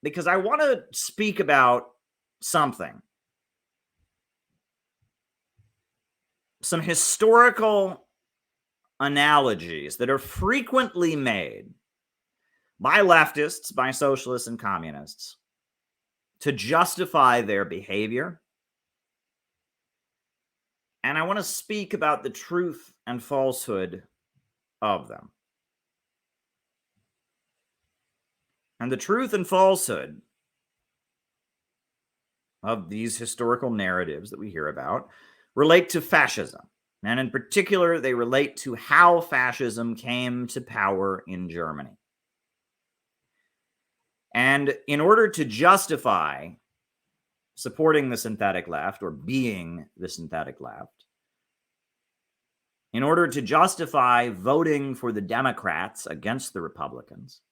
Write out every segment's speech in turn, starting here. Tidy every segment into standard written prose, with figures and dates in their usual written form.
because I want to speak about something. Some historical analogies that are frequently made by leftists, by socialists and communists to justify their behavior. And I want to speak about the truth and falsehood of them. And the truth and falsehood of these historical narratives that we hear about relate to fascism. And in particular, they relate to how fascism came to power in Germany. And in order to justify supporting the synthetic left or being the synthetic left, in order to justify voting for the Democrats against the Republicans,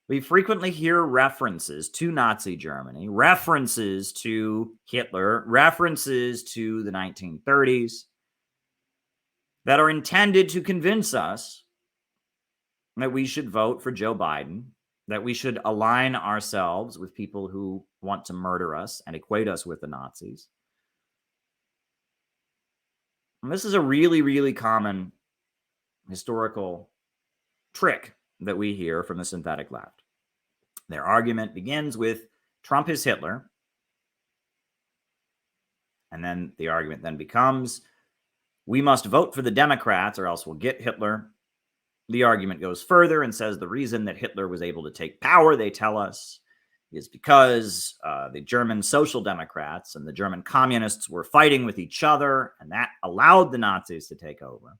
we frequently hear references to Nazi Germany, references to Hitler, references to the 1930s that are intended to convince us that we should vote for Joe Biden, that we should align ourselves with people who want to murder us and equate us with the Nazis. And this is a really, really common historical trick that we hear from the synthetic left. Their argument begins with Trump is Hitler. And then the argument then becomes, we must vote for the Democrats or else we'll get Hitler. The argument goes further and says the reason that Hitler was able to take power, they tell us, is because the German Social Democrats and the German communists were fighting with each other, and that allowed the Nazis to take over.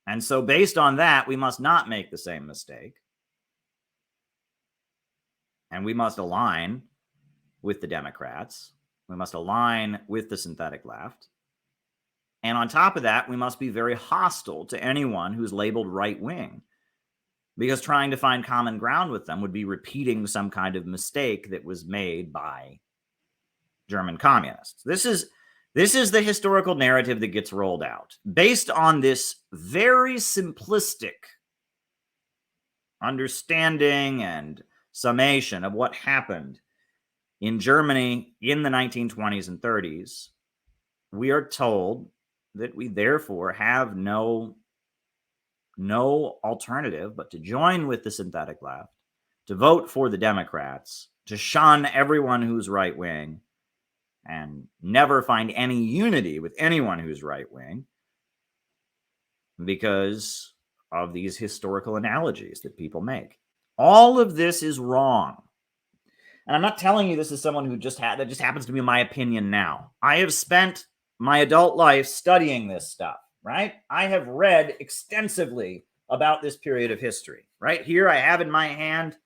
And so based on that, we must not make the same mistake. And we must align with the Democrats. We must align with the synthetic left. And on top of that, we must be very hostile to anyone who's labeled right-wing, because trying to find common ground with them would be repeating some kind of mistake that was made by German communists. This is the historical narrative that gets rolled out based on this very simplistic understanding and summation of what happened in Germany in the 1920s and 30s. We are told that we therefore have no alternative but to join with the synthetic left, to vote for the Democrats, to shun everyone who's right-wing, and never find any unity with anyone who's right-wing because of these historical analogies that people make. All of this is wrong. And I'm not telling you this is someone who that just happens to be my opinion now. I have spent my adult life studying this stuff, right? I have read extensively about this period of history. Right here, I have in my hand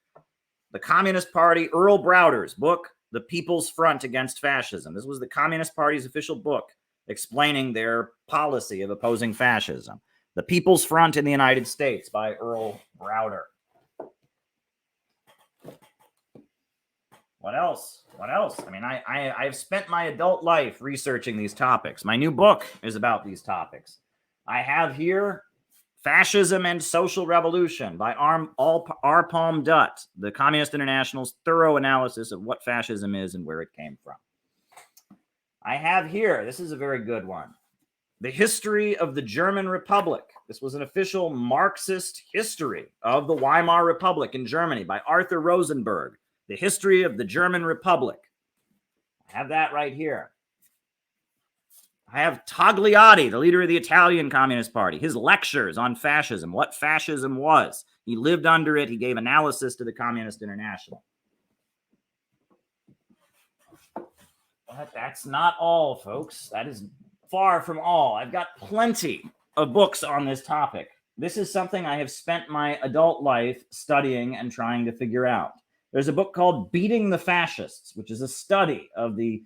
the Communist Party, Earl Browder's book, The People's Front Against Fascism. This was the Communist Party's official book explaining their policy of opposing fascism. The People's Front in the United States by Earl Browder. What else? I mean, I've spent my adult life researching these topics. My new book is about these topics. I have here Fascism and Social Revolution by R. Palm Dutt, the Communist International's thorough analysis of what fascism is and where it came from. I have here, this is a very good one, The History of the German Republic. This was an official Marxist history of the Weimar Republic in Germany by Arthur Rosenberg. The History of the German Republic. I have that right here. I have Togliatti, the leader of the Italian Communist Party, his lectures on fascism, what fascism was. He lived under it. He gave analysis to the Communist International. But that's not all, folks. That is far from all. I've got plenty of books on this topic. This is something I have spent my adult life studying and trying to figure out. There's a book called Beating the Fascists, which is a study of the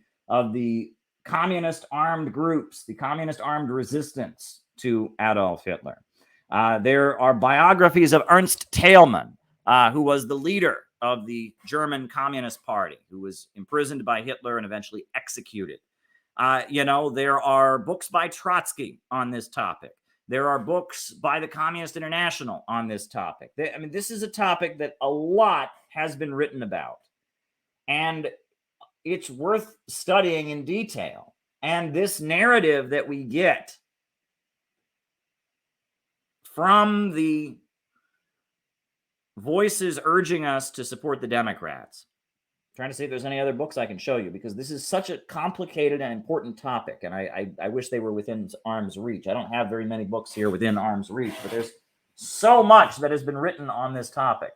communist armed groups, the communist armed resistance to Adolf Hitler. There are biographies of Ernst Thälmann, who was the leader of the German Communist Party, who was imprisoned by Hitler and eventually executed. There are books by Trotsky on this topic. There are books by the Communist International on this topic. I mean, this is a topic that a lot has been written about, and it's worth studying in detail. And this narrative that we get from the voices urging us to support the Democrats. I'm trying to see if there's any other books I can show you, because this is such a complicated and important topic, and I wish they were within arm's reach. I don't have very many books here within arm's reach, but there's so much that has been written on this topic.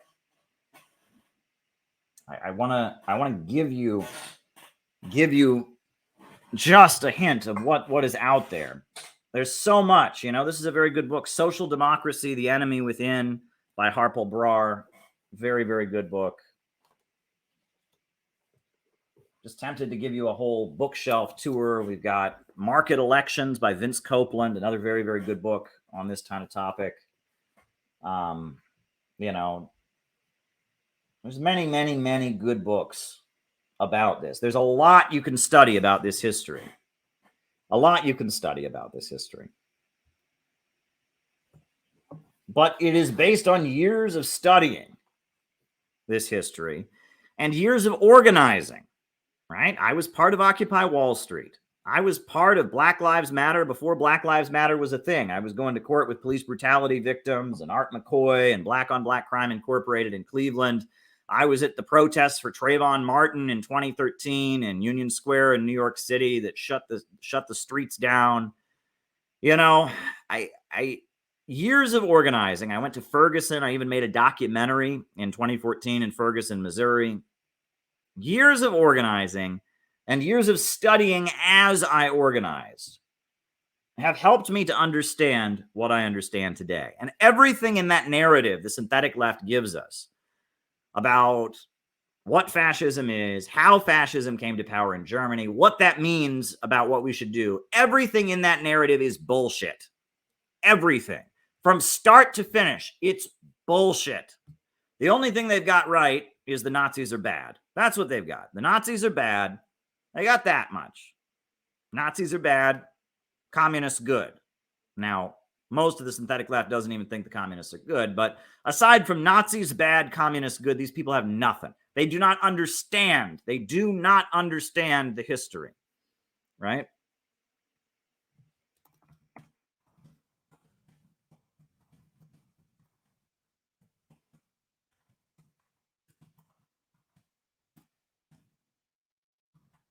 I want to give you just a hint of what is out there. There's so much. This is a very good book, Social Democracy: The Enemy Within, by Harpal Brar. Very, very good book. Just tempted to give you a whole bookshelf tour. We've got Market Elections by Vince Copeland, another very, very good book on this kind of topic. There's many, many, many good books about this. There's a lot you can study about this history. But it is based on years of studying this history and years of organizing, right? I was part of Occupy Wall Street. I was part of Black Lives Matter before Black Lives Matter was a thing. I was going to court with police brutality victims and Art McCoy and Black on Black Crime Incorporated in Cleveland. I was at the protests for Trayvon Martin in 2013 in Union Square in New York City that shut the streets down. Years of organizing. I went to Ferguson. I even made a documentary in 2014 in Ferguson, Missouri. Years of organizing and years of studying as I organized have helped me to understand what I understand today. And everything in that narrative the synthetic left gives us about what fascism is, how fascism came to power in Germany, what that means about what we should do, everything in that narrative is bullshit. Everything. From start to finish, it's bullshit. The only thing they've got right is the Nazis are bad. That's what they've got. The Nazis are bad. They got that much. Nazis are bad. Communists good. Now, most of the synthetic left doesn't even think the communists are good, but aside from Nazis bad, communists good, these people have nothing. They do not understand. They do not understand the history, right?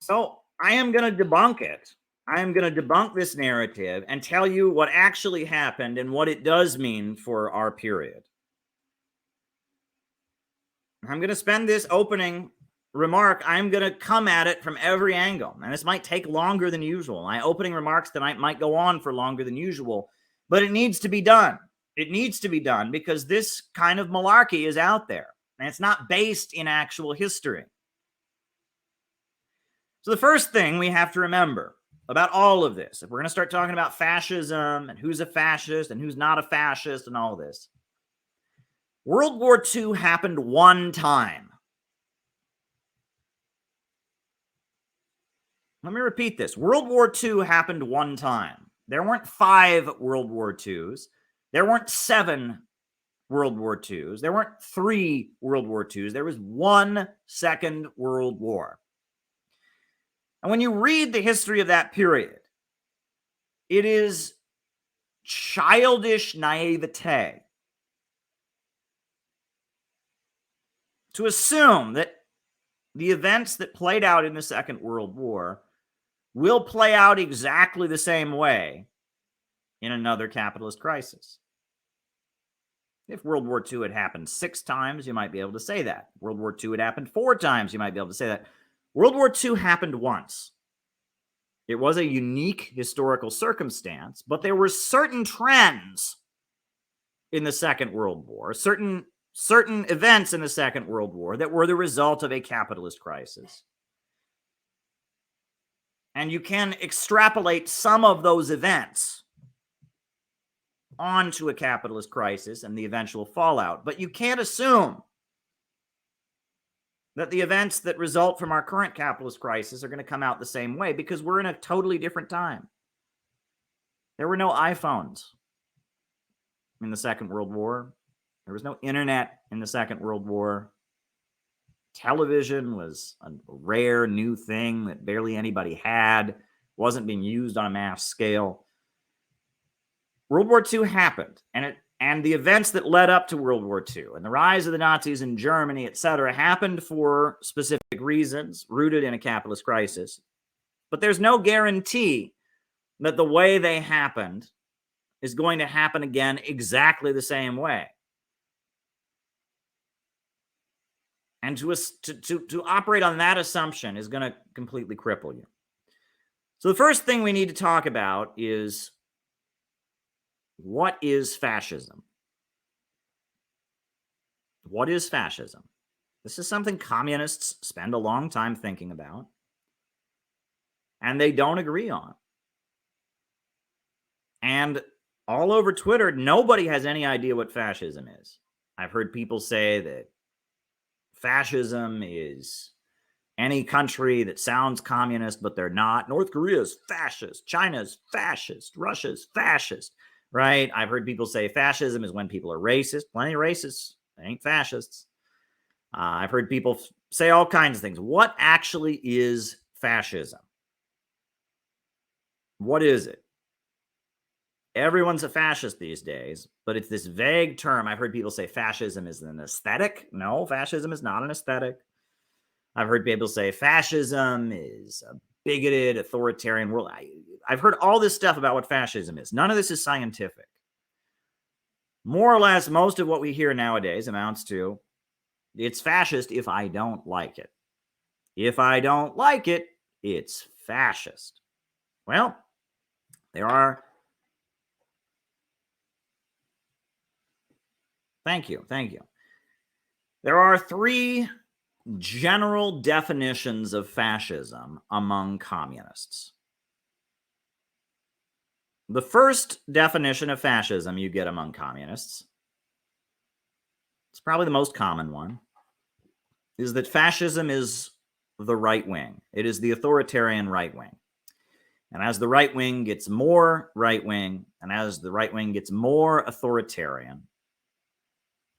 So I am going to debunk it. I am going to debunk this narrative and tell you what actually happened and what it does mean for our period. I'm going to spend this opening remark, I'm going to come at it from every angle. And this might take longer than usual. My opening remarks tonight might go on for longer than usual, but it needs to be done. It needs to be done because this kind of malarkey is out there and it's not based in actual history. So the first thing we have to remember about all of this, if we're going to start talking about fascism and who's a fascist and who's not a fascist and all this, World War II happened one time. Let me repeat this. World War II happened one time. There weren't 5 World War IIs. There weren't 7 World War IIs. There weren't 3 World War IIs. There was one Second World War. And when you read the history of that period, it is childish naivete to assume that the events that played out in the Second World War will play out exactly the same way in another capitalist crisis. If World War II had happened 6 times, you might be able to say that. World War II had happened 4 times, you might be able to say that. World War II happened once. It was a unique historical circumstance, but there were certain trends in the Second World War, certain events in the Second World War that were the result of a capitalist crisis. And you can extrapolate some of those events onto a capitalist crisis and the eventual fallout, but you can't assume that the events that result from our current capitalist crisis are going to come out the same way because we're in a totally different time. There were no iPhones. in the Second World War. There was no internet in the Second World War. Television was a rare new thing that barely anybody had, wasn't being used on a mass scale. World War II happened, and the events that led up to World War II and the rise of the Nazis in Germany, etc., happened for specific reasons rooted in a capitalist crisis. But there's no guarantee that the way they happened is going to happen again exactly the same way. And to operate on that assumption is going to completely cripple you. So the first thing we need to talk about is, what is fascism? What is fascism? This is something communists spend a long time thinking about, and they don't agree on. And all over Twitter, nobody has any idea what fascism is. I've heard people say that fascism is any country that sounds communist, but they're not. North Korea's fascist. China's fascist. Russia's fascist. Right? I've heard people say fascism is when people are racist. Plenty of racists. They ain't fascists. I've heard people say all kinds of things. What actually is fascism? What is it? Everyone's a fascist these days, but it's this vague term. I've heard people say fascism is an aesthetic. No, fascism is not an aesthetic. I've heard people say fascism is a bigoted, authoritarian world. I've heard all this stuff about what fascism is. None of this is scientific. More or less, most of what we hear nowadays amounts to, it's fascist if I don't like it. If I don't like it, it's fascist. Well, there are... Thank you. There are three general definitions of fascism among communists. The first definition of fascism you get among communists, it's probably the most common one, is that fascism is the right wing. It is the authoritarian right wing. And as the right wing gets more right wing, and as the right wing gets more authoritarian,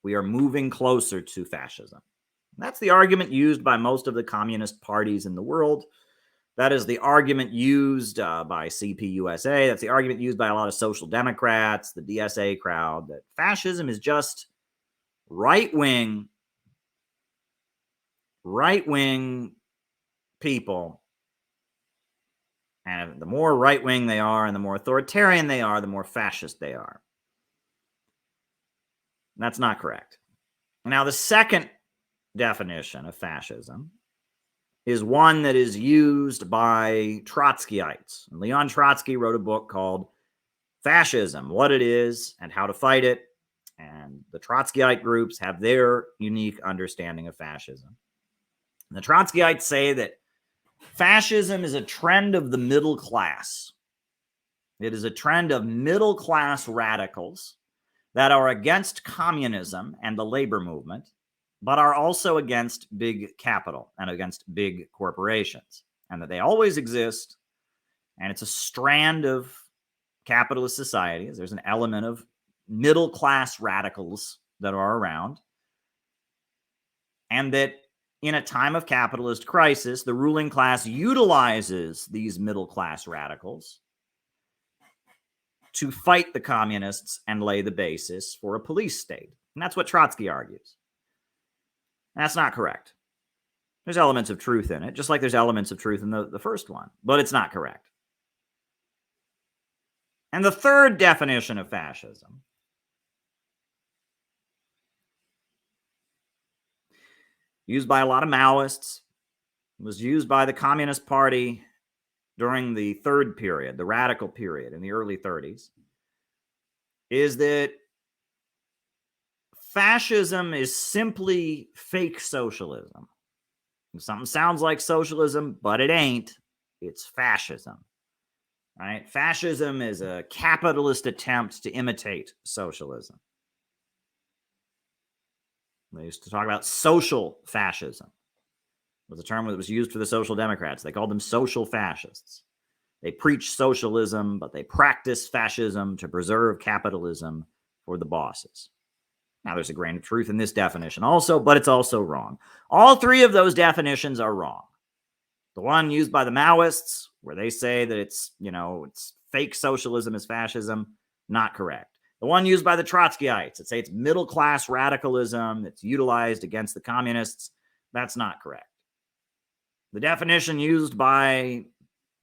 we are moving closer to fascism. That's the argument used by most of the communist parties in the world. That is the argument used by CPUSA. That's the argument used by a lot of social democrats, the DSA crowd, that fascism is just right-wing people. And the more right-wing they are and the more authoritarian they are, the more fascist they are. That's not correct. Now, the second definition of fascism is one that is used by Trotskyites. And Leon Trotsky wrote a book called Fascism, What It Is and How to Fight It. And the Trotskyite groups have their unique understanding of fascism. And the Trotskyites say that fascism is a trend of the middle class. It is a trend of middle-class radicals that are against communism and the labor movement, but are also against big capital and against big corporations, and that they always exist, and it's a strand of capitalist societies. There's an element of middle-class radicals that are around, and that in a time of capitalist crisis, the ruling class utilizes these middle-class radicals to fight the communists and lay the basis for a police state. And that's what Trotsky argues. And that's not correct. There's elements of truth in it, just like there's elements of truth in the first one, but it's not correct. And the third definition of fascism used by a lot of Maoists, was used by the Communist Party during the third period, the radical period in the early 30s, is that fascism is simply fake socialism. Something sounds like socialism, but it ain't. It's fascism. Right? Fascism is a capitalist attempt to imitate socialism. They used to talk about social fascism. It was a term that was used for the Social Democrats. They called them social fascists. They preach socialism, but they practice fascism to preserve capitalism for the bosses. Now, there's a grain of truth in this definition also, but it's also wrong. All three of those definitions are wrong. The one used by the Maoists, where they say that it's fake socialism is fascism, not correct. The one used by the Trotskyites that say it's middle-class radicalism that's utilized against the communists, that's not correct. The definition used by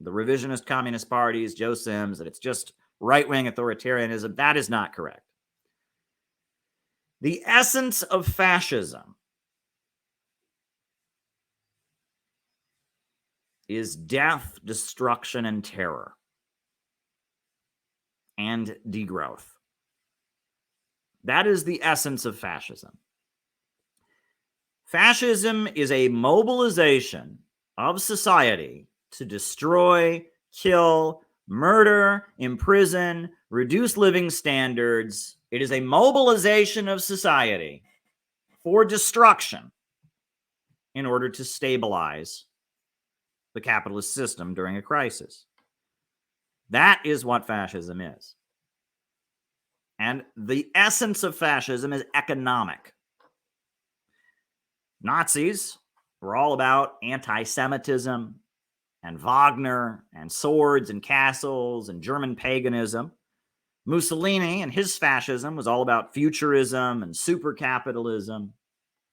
the revisionist communist parties, Joe Sims, that it's just right-wing authoritarianism, that is not correct. The essence of fascism is death, destruction, and terror, and degrowth. That is the essence of fascism. Fascism is a mobilization of society to destroy, kill, murder, imprison, reduce living standards. It is a mobilization of society for destruction in order to stabilize the capitalist system during a crisis. That is what fascism is. And the essence of fascism is economic. Nazis were all about anti-Semitism and Wagner and swords and castles and German paganism. Mussolini and his fascism was all about futurism and super capitalism.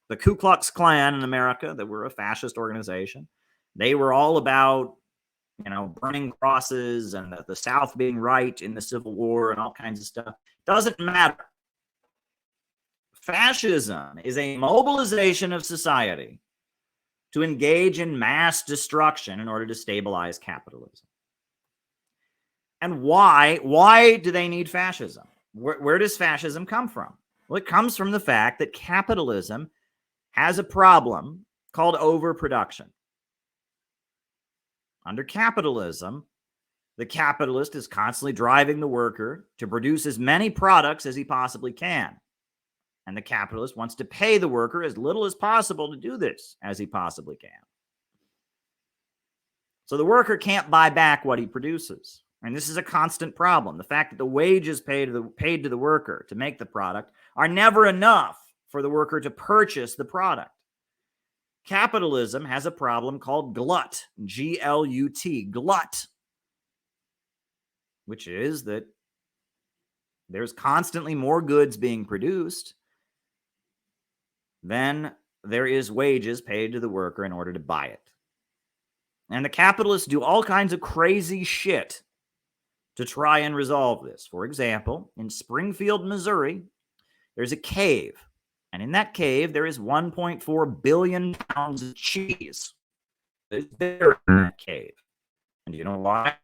The Ku Klux Klan in America, that were a fascist organization, they were all about, burning crosses and the South being right in the Civil War and all kinds of stuff. Doesn't matter. Fascism is a mobilization of society to engage in mass destruction in order to stabilize capitalism. And why do they need fascism? Where does fascism come from? Well, it comes from the fact that capitalism has a problem called overproduction. Under capitalism, the capitalist is constantly driving the worker to produce as many products as he possibly can. And the capitalist wants to pay the worker as little as possible to do this as he possibly can. So the worker can't buy back what he produces. And this is a constant problem. The fact that the wages paid to the worker to make the product are never enough for the worker to purchase the product. Capitalism has a problem called glut, G-L-U-T, glut, which is that there's constantly more goods being produced than there is wages paid to the worker in order to buy it. And the capitalists do all kinds of crazy shit to try and resolve this. For example, in Springfield, Missouri, there's a cave. And in that cave, there is 1.4 billion pounds of cheese that is buried in that cave. And do you know why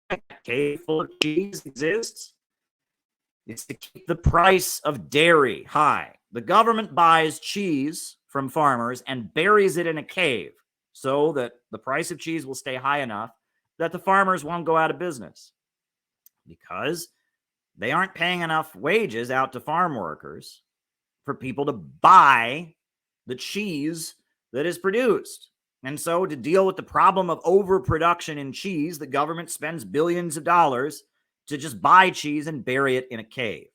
a cave full of cheese exists? It's to keep the price of dairy high. The government buys cheese from farmers and buries it in a cave so that the price of cheese will stay high enough that the farmers won't go out of business, because they aren't paying enough wages out to farm workers for people to buy the cheese that is produced. And so to deal with the problem of overproduction in cheese, the government spends billions of dollars to just buy cheese and bury it in a cave.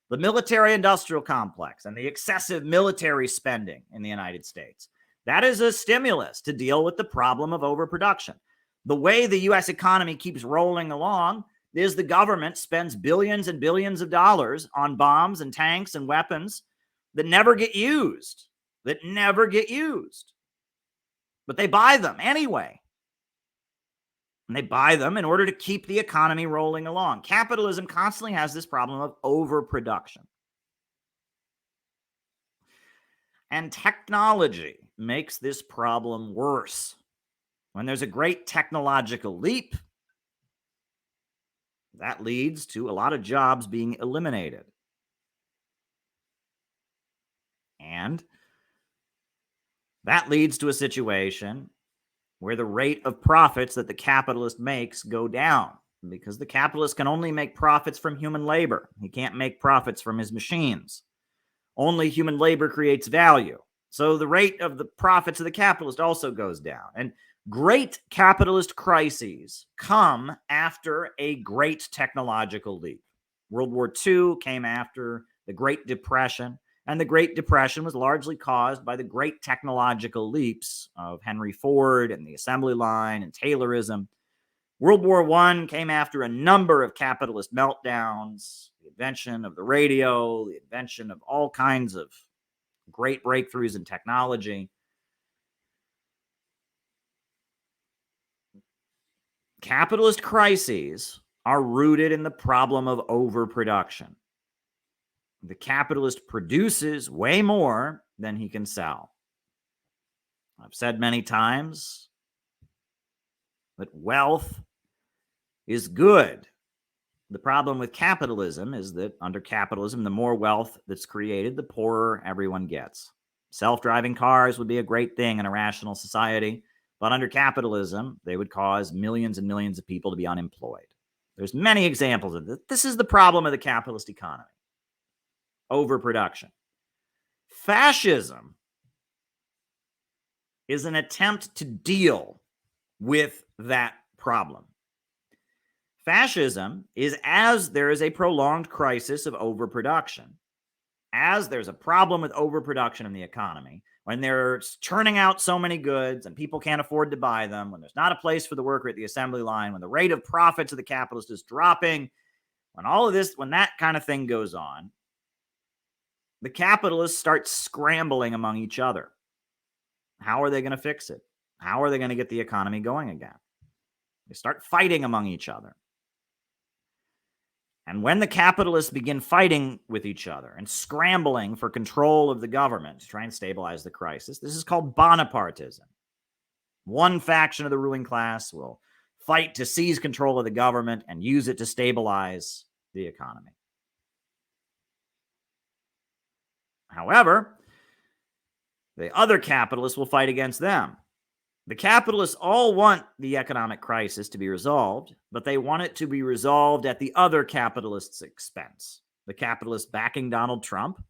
The military-industrial complex and the excessive military spending in the United States, that is a stimulus to deal with the problem of overproduction. The way the U.S. economy keeps rolling along is the government spends billions and billions of dollars on bombs and tanks and weapons that never get used, But they buy them anyway. And they buy them in order to keep the economy rolling along. Capitalism constantly has this problem of overproduction. And technology makes this problem worse. When there's a great technological leap, that leads to a lot of jobs being eliminated. And that leads to a situation where the rate of profits that the capitalist makes go down, because the capitalist can only make profits from human labor. He can't make profits from his machines. Only human labor creates value. So the rate of the profits of the capitalist also goes down. And great capitalist crises come after a great technological leap. World War II came after the Great Depression, and the Great Depression was largely caused by the great technological leaps of Henry Ford and the assembly line and Taylorism. World War I came after a number of capitalist meltdowns, the invention of the radio, the invention of all kinds of great breakthroughs in technology. Capitalist crises are rooted in the problem of overproduction. The capitalist produces way more than he can sell. I've said many times that wealth is good. The problem with capitalism is that under capitalism, the more wealth that's created, the poorer everyone gets. Self-driving cars would be a great thing in a rational society, but under capitalism, they would cause millions and millions of people to be unemployed. There's many examples of this. This is the problem of the capitalist economy. Overproduction. Fascism is an attempt to deal with that problem. Fascism is as there is a prolonged crisis of overproduction, as there's a problem with overproduction in the economy, when they're churning out so many goods and people can't afford to buy them, when there's not a place for the worker at the assembly line, when the rate of profits of the capitalist is dropping, when all of this, when that kind of thing goes on, the capitalists start scrambling among each other. How are they going to fix it? How are they going to get the economy going again? They start fighting among each other. And when the capitalists begin fighting with each other and scrambling for control of the government to try and stabilize the crisis, this is called Bonapartism. One faction of the ruling class will fight to seize control of the government and use it to stabilize the economy. However, the other capitalists will fight against them. The capitalists all want the economic crisis to be resolved, but they want it to be resolved at the other capitalists' expense. The capitalists backing Donald Trump,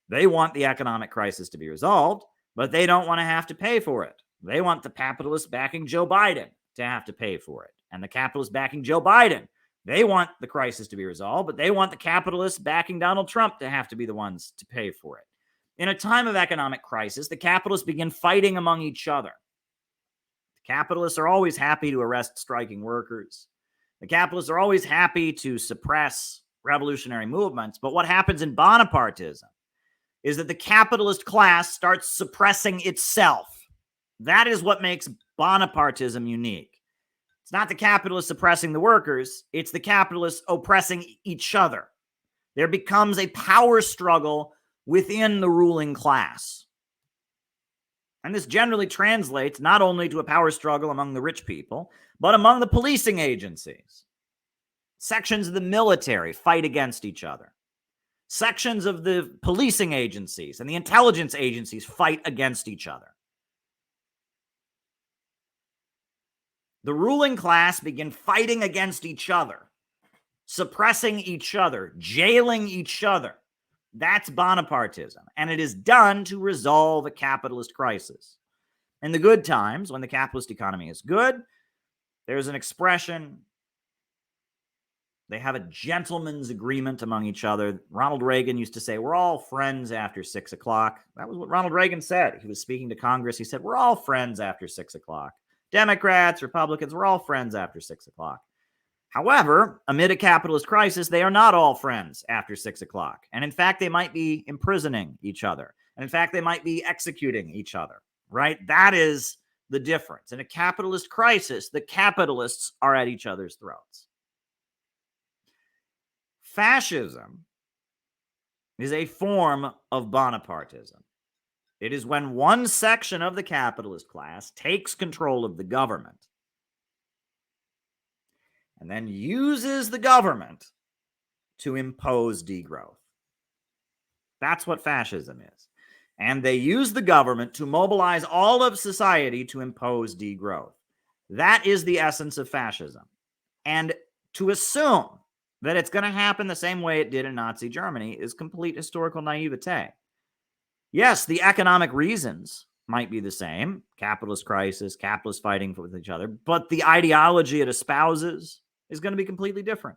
they want the economic crisis to be resolved, but they don't want to have to pay for it. They want the capitalists backing Joe Biden to have to pay for it. And the capitalists backing Joe Biden, they want the crisis to be resolved, but they want the capitalists backing Donald Trump to have to be the ones to pay for it. In a time of economic crisis, the capitalists begin fighting among each other. The capitalists are always happy to arrest striking workers. The capitalists are always happy to suppress revolutionary movements. But what happens in Bonapartism is that the capitalist class starts suppressing itself. That is what makes Bonapartism unique. It's not the capitalists suppressing the workers. It's the capitalists oppressing each other. There becomes a power struggle within the ruling class. And this generally translates not only to a power struggle among the rich people, but among the policing agencies. Sections of the military fight against each other. Sections of the policing agencies and the intelligence agencies fight against each other. The ruling class begin fighting against each other, suppressing each other, jailing each other. That's Bonapartism, and it is done to resolve a capitalist crisis. In the good times, when the capitalist economy is good, there's an expression. They have a gentleman's agreement among each other. Ronald Reagan used to say, we're all friends after 6 o'clock. That was what Ronald Reagan said. He was speaking to Congress. He said, we're all friends after 6 o'clock. Democrats, Republicans, we're all friends after 6 o'clock. However, amid a capitalist crisis, they are not all friends after 6 o'clock. And in fact, they might be imprisoning each other. And in fact, they might be executing each other, right? That is the difference. In a capitalist crisis, the capitalists are at each other's throats. Fascism is a form of Bonapartism. It is when one section of the capitalist class takes control of the government and then uses the government to impose degrowth. That's what fascism is. And they use the government to mobilize all of society to impose degrowth. That is the essence of fascism. And to assume that it's going to happen the same way it did in Nazi Germany is complete historical naivete. Yes, the economic reasons might be the same, capitalist crisis, capitalists fighting with each other, but the ideology it espouses is going to be completely different.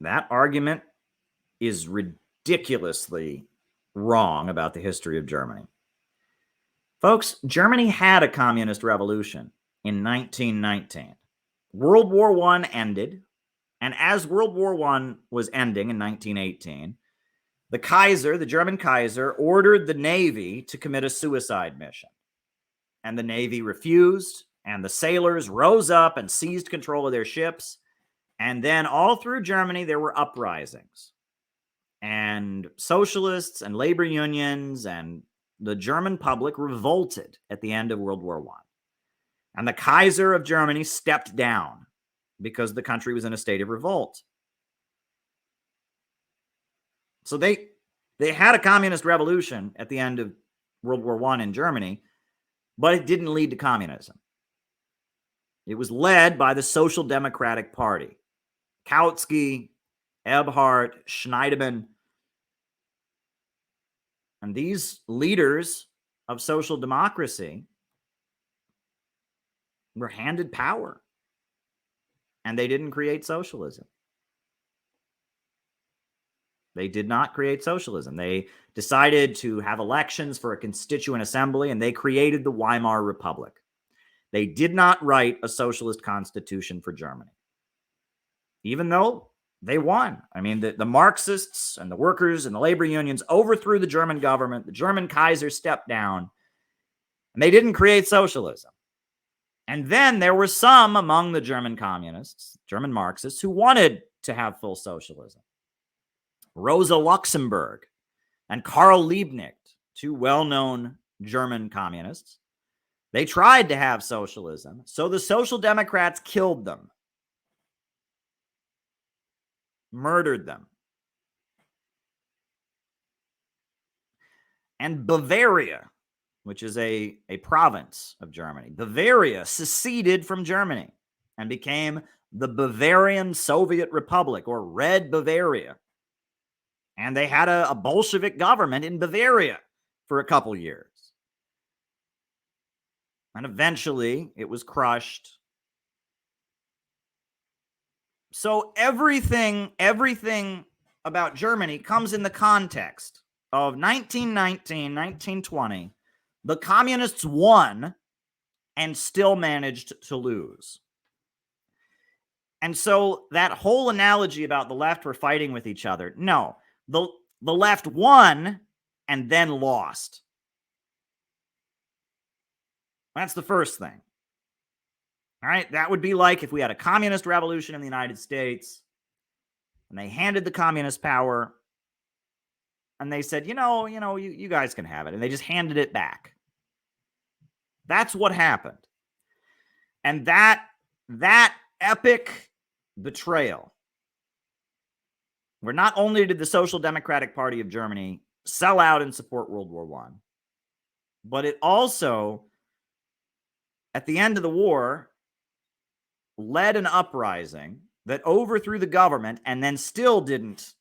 That argument is ridiculously wrong about the history of Germany. Folks, Germany had a communist revolution in 1919. World War I ended, and as World War I was ending in 1918, the Kaiser, the German Kaiser, ordered the Navy to commit a suicide mission. And the Navy refused, and the sailors rose up and seized control of their ships. And then all through Germany, there were uprisings. And socialists and labor unions and the German public revolted at the end of World War I. And the Kaiser of Germany stepped down because the country was in a state of revolt. So they had a communist revolution at the end of World War I in Germany, but it didn't lead to communism. It was led by the Social Democratic Party. Kautsky, Ebhardt, Schneidemann. And these leaders of social democracy were handed power, and they didn't create socialism. They did not create socialism. They decided to have elections for a constituent assembly, and they created the Weimar Republic. They did not write a socialist constitution for Germany, even though they won. I mean, the Marxists and the workers and the labor unions overthrew the German government. The German Kaiser stepped down, and they didn't create socialism. And then there were some among the German communists, German Marxists, who wanted to have full socialism. Rosa Luxemburg and Karl Liebknecht, two well-known German communists, they tried to have socialism, so the Social Democrats killed them, murdered them. And Bavaria, which is a province of Germany, Bavaria seceded from Germany and became the Bavarian Soviet Republic, or Red Bavaria. And they had a Bolshevik government in Bavaria for a couple years. And eventually it was crushed. So everything about Germany comes in the context of 1919, 1920. The communists won and still managed to lose. And so that whole analogy about the left were fighting with each other, no. The left won and then lost. That's the first thing. All right, that would be like if we had a communist revolution in the United States and they handed the communists power and they said, you guys can have it. And they just handed it back. That's what happened. And that epic betrayal, where not only did the Social Democratic Party of Germany sell out and support World War I, but it also, at the end of the war, led an uprising that overthrew the government and then still didn't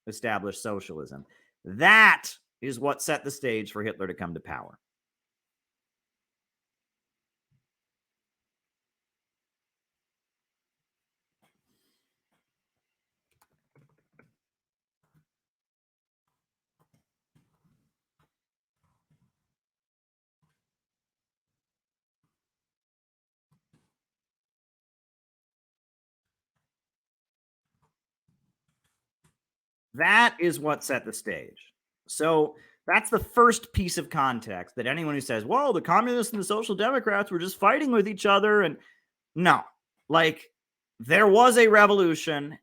establish socialism. That is what set the stage for Hitler to come to power. That is what set the stage. So that's the first piece of context that anyone who says, well, the communists and the Social Democrats were just fighting with each other. And no, like, there was a revolution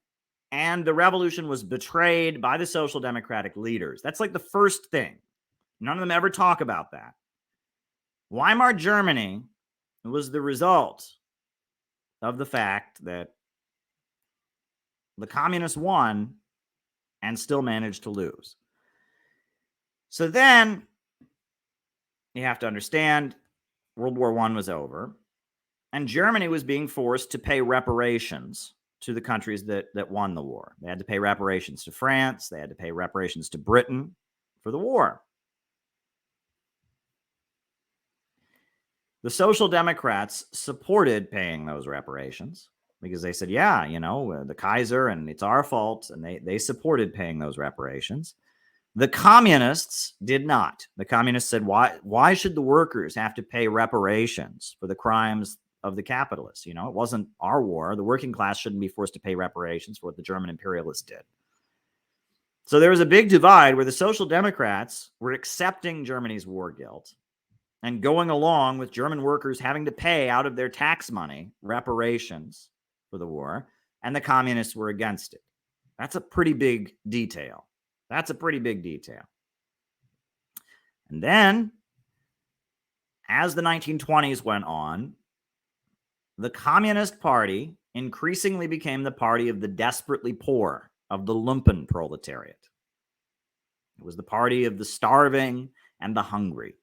and the revolution was betrayed by the Social Democratic leaders. That's like the first thing. None of them ever talk about that. Weimar Germany was the result of the fact that the communists won and still managed to lose. So then you have to understand World War I was over, and Germany was being forced to pay reparations to the countries that won the war. They had to pay reparations to France. They had to pay reparations to Britain for the war. The Social Democrats supported paying those reparations, because they said, yeah, the Kaiser, and it's our fault, and they supported paying those reparations. The communists did not. The communists said, why should the workers have to pay reparations for the crimes of the capitalists? It wasn't our war. The working class shouldn't be forced to pay reparations for what the German imperialists did. So there was a big divide where the Social Democrats were accepting Germany's war guilt and going along with German workers having to pay out of their tax money reparations for the war, and the communists were against it. That's a pretty big detail. And then, as the 1920s went on, the Communist Party increasingly became the party of the desperately poor, of the lumpen proletariat. It was the party of the starving and the hungry.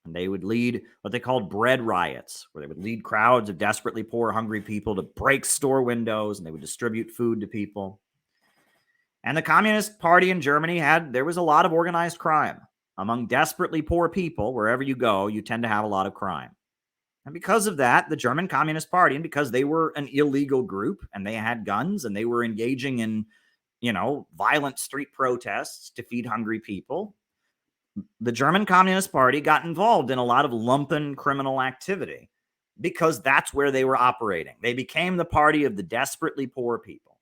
And they would lead what they called bread riots, where they would lead crowds of desperately poor, hungry people to break store windows, and they would distribute food to people. And the Communist Party in Germany there was a lot of organized crime. Among desperately poor people, wherever you go, you tend to have a lot of crime. And because of that, the German Communist Party, and because they were an illegal group and they had guns and they were engaging in, violent street protests to feed hungry people, the German Communist Party got involved in a lot of lumpen criminal activity because that's where they were operating. They became the party of the desperately poor people.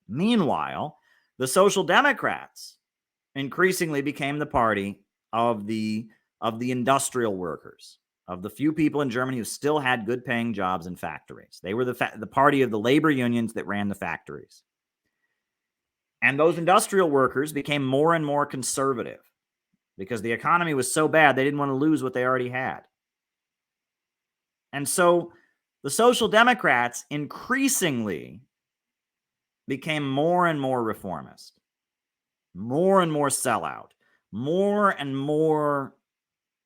Meanwhile, the Social Democrats increasingly became the party of the industrial workers, of the few people in Germany who still had good-paying jobs in factories. They were the party of the labor unions that ran the factories. And those industrial workers became more and more conservative because the economy was so bad they didn't want to lose what they already had. And so the Social Democrats increasingly became more and more reformist, more and more sellout, more and more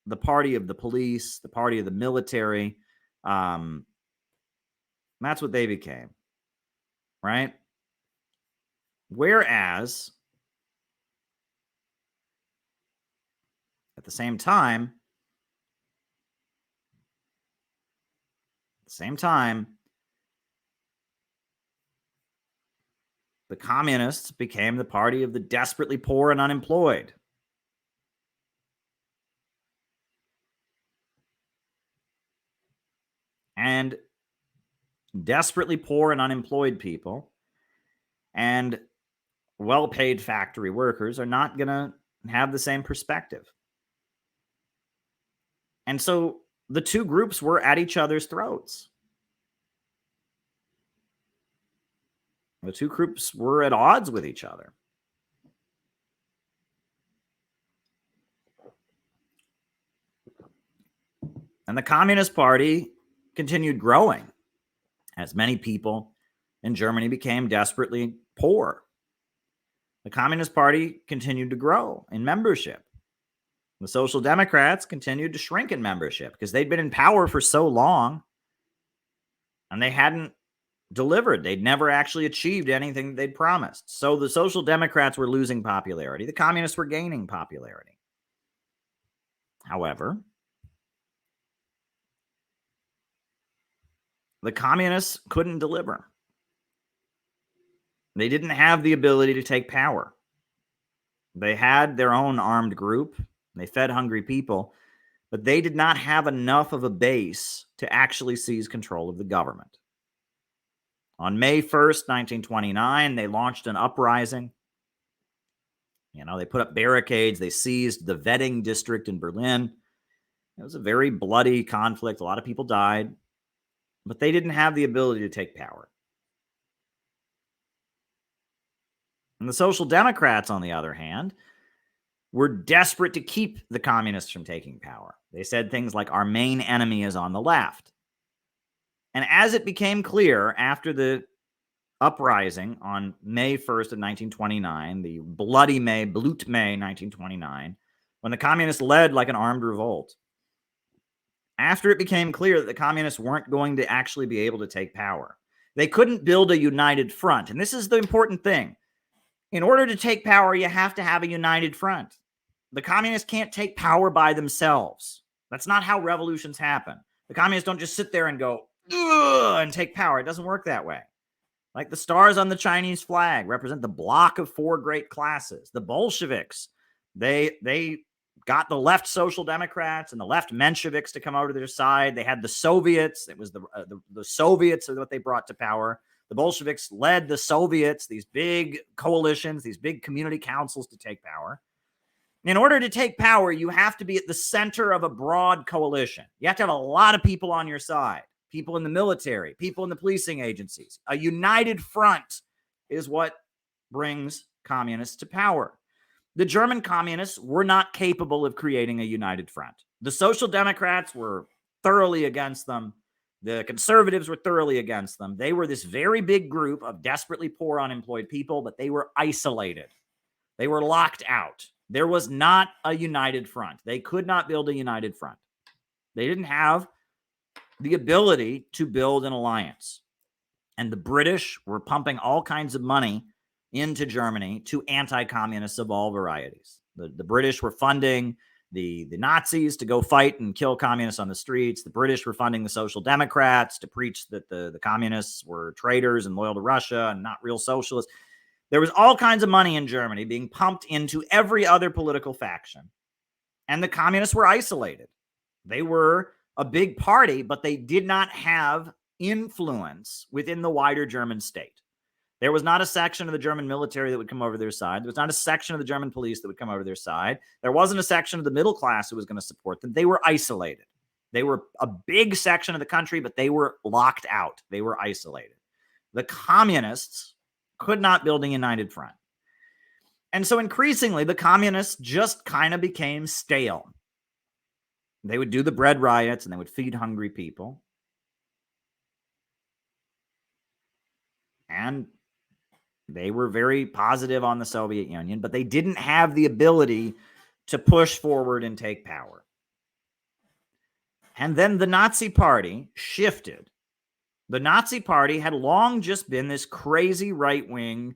the party of the police, the party of the military. That's what they became, right? Whereas, at the same time, the communists became the party of the desperately poor and unemployed. And desperately poor and unemployed people and well-paid factory workers are not going to have the same perspective. And so the two groups were at each other's throats. The two groups were at odds with each other. And the Communist Party continued growing as many people in Germany became desperately poor. The Communist Party continued to grow in membership. The Social Democrats continued to shrink in membership because they'd been in power for so long and they hadn't delivered. They'd never actually achieved anything they'd promised. So the Social Democrats were losing popularity. The communists were gaining popularity. However, the communists couldn't deliver. They didn't have the ability to take power. They had their own armed group. They fed hungry people, but they did not have enough of a base to actually seize control of the government. On May 1st, 1929, they launched an uprising. They put up barricades. They seized the Wedding district in Berlin. It was a very bloody conflict. A lot of people died, but they didn't have the ability to take power. And the Social Democrats, on the other hand, were desperate to keep the communists from taking power. They said things like, our main enemy is on the left. And as it became clear after the uprising on May 1st of 1929, the bloody May, Blut May 1929, when the communists led like an armed revolt, after it became clear that the communists weren't going to actually be able to take power, they couldn't build a united front. And this is the important thing. In order to take power, you have to have a united front. The communists can't take power by themselves. That's not how revolutions happen. The communists don't just sit there and go, and take power. It doesn't work that way. Like the stars on the Chinese flag represent the block of four great classes. The Bolsheviks, they got the left Social Democrats and the left Mensheviks to come over to their side. They had the Soviets. It was the Soviets are what they brought to power. The Bolsheviks led the Soviets, these big coalitions, these big community councils to take power. In order to take power, you have to be at the center of a broad coalition. You have to have a lot of people on your side, people in the military, people in the policing agencies. A united front is what brings communists to power. The German communists were not capable of creating a united front. The Social Democrats were thoroughly against them. The conservatives were thoroughly against them. They were this very big group of desperately poor, unemployed people, but they were isolated. They were locked out. There was not a united front. They could not build a united front. They didn't have the ability to build an alliance. And the British were pumping all kinds of money into Germany to anti-communists of all varieties. The British were funding the Nazis to go fight and kill communists on the streets. The British were funding the Social Democrats to preach that the communists were traitors and loyal to Russia and not real socialists. There was all kinds of money in Germany being pumped into every other political faction. And the communists were isolated. They were a big party, but they did not have influence within the wider German state. There was not a section of the German military that would come over their side. There was not a section of the German police that would come over their side. There wasn't a section of the middle class who was going to support them. They were isolated. They were a big section of the country, but they were locked out. They were isolated. The communists could not build a united front. And so increasingly, the communists just kind of became stale. They would do the bread riots and they would feed hungry people. And they were very positive on the Soviet Union, but they didn't have the ability to push forward and take power. And then the Nazi Party shifted. The Nazi Party had long just been this crazy right-wing,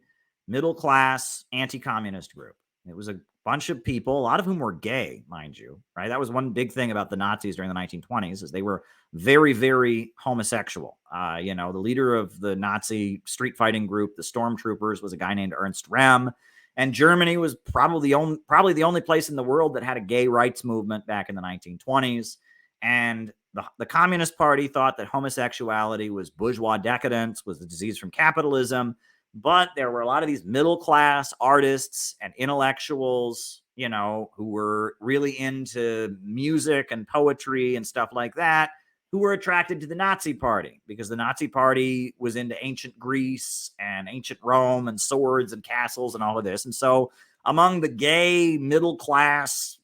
middle-class, anti-communist group. It was a bunch of people, a lot of whom were gay, mind you, right? That was one big thing about the Nazis during the 1920s, is they were very, very homosexual. The leader of the Nazi street fighting group, the Stormtroopers, was a guy named Ernst Rem. And Germany was probably the only place in the world that had a gay rights movement back in the 1920s. And the Communist Party thought that homosexuality was bourgeois decadence, was the disease from capitalism. But there were a lot of these middle-class artists and intellectuals, who were really into music and poetry and stuff like that, who were attracted to the Nazi Party because the Nazi Party was into ancient Greece and ancient Rome and swords and castles and all of this. And so among the gay middle-class,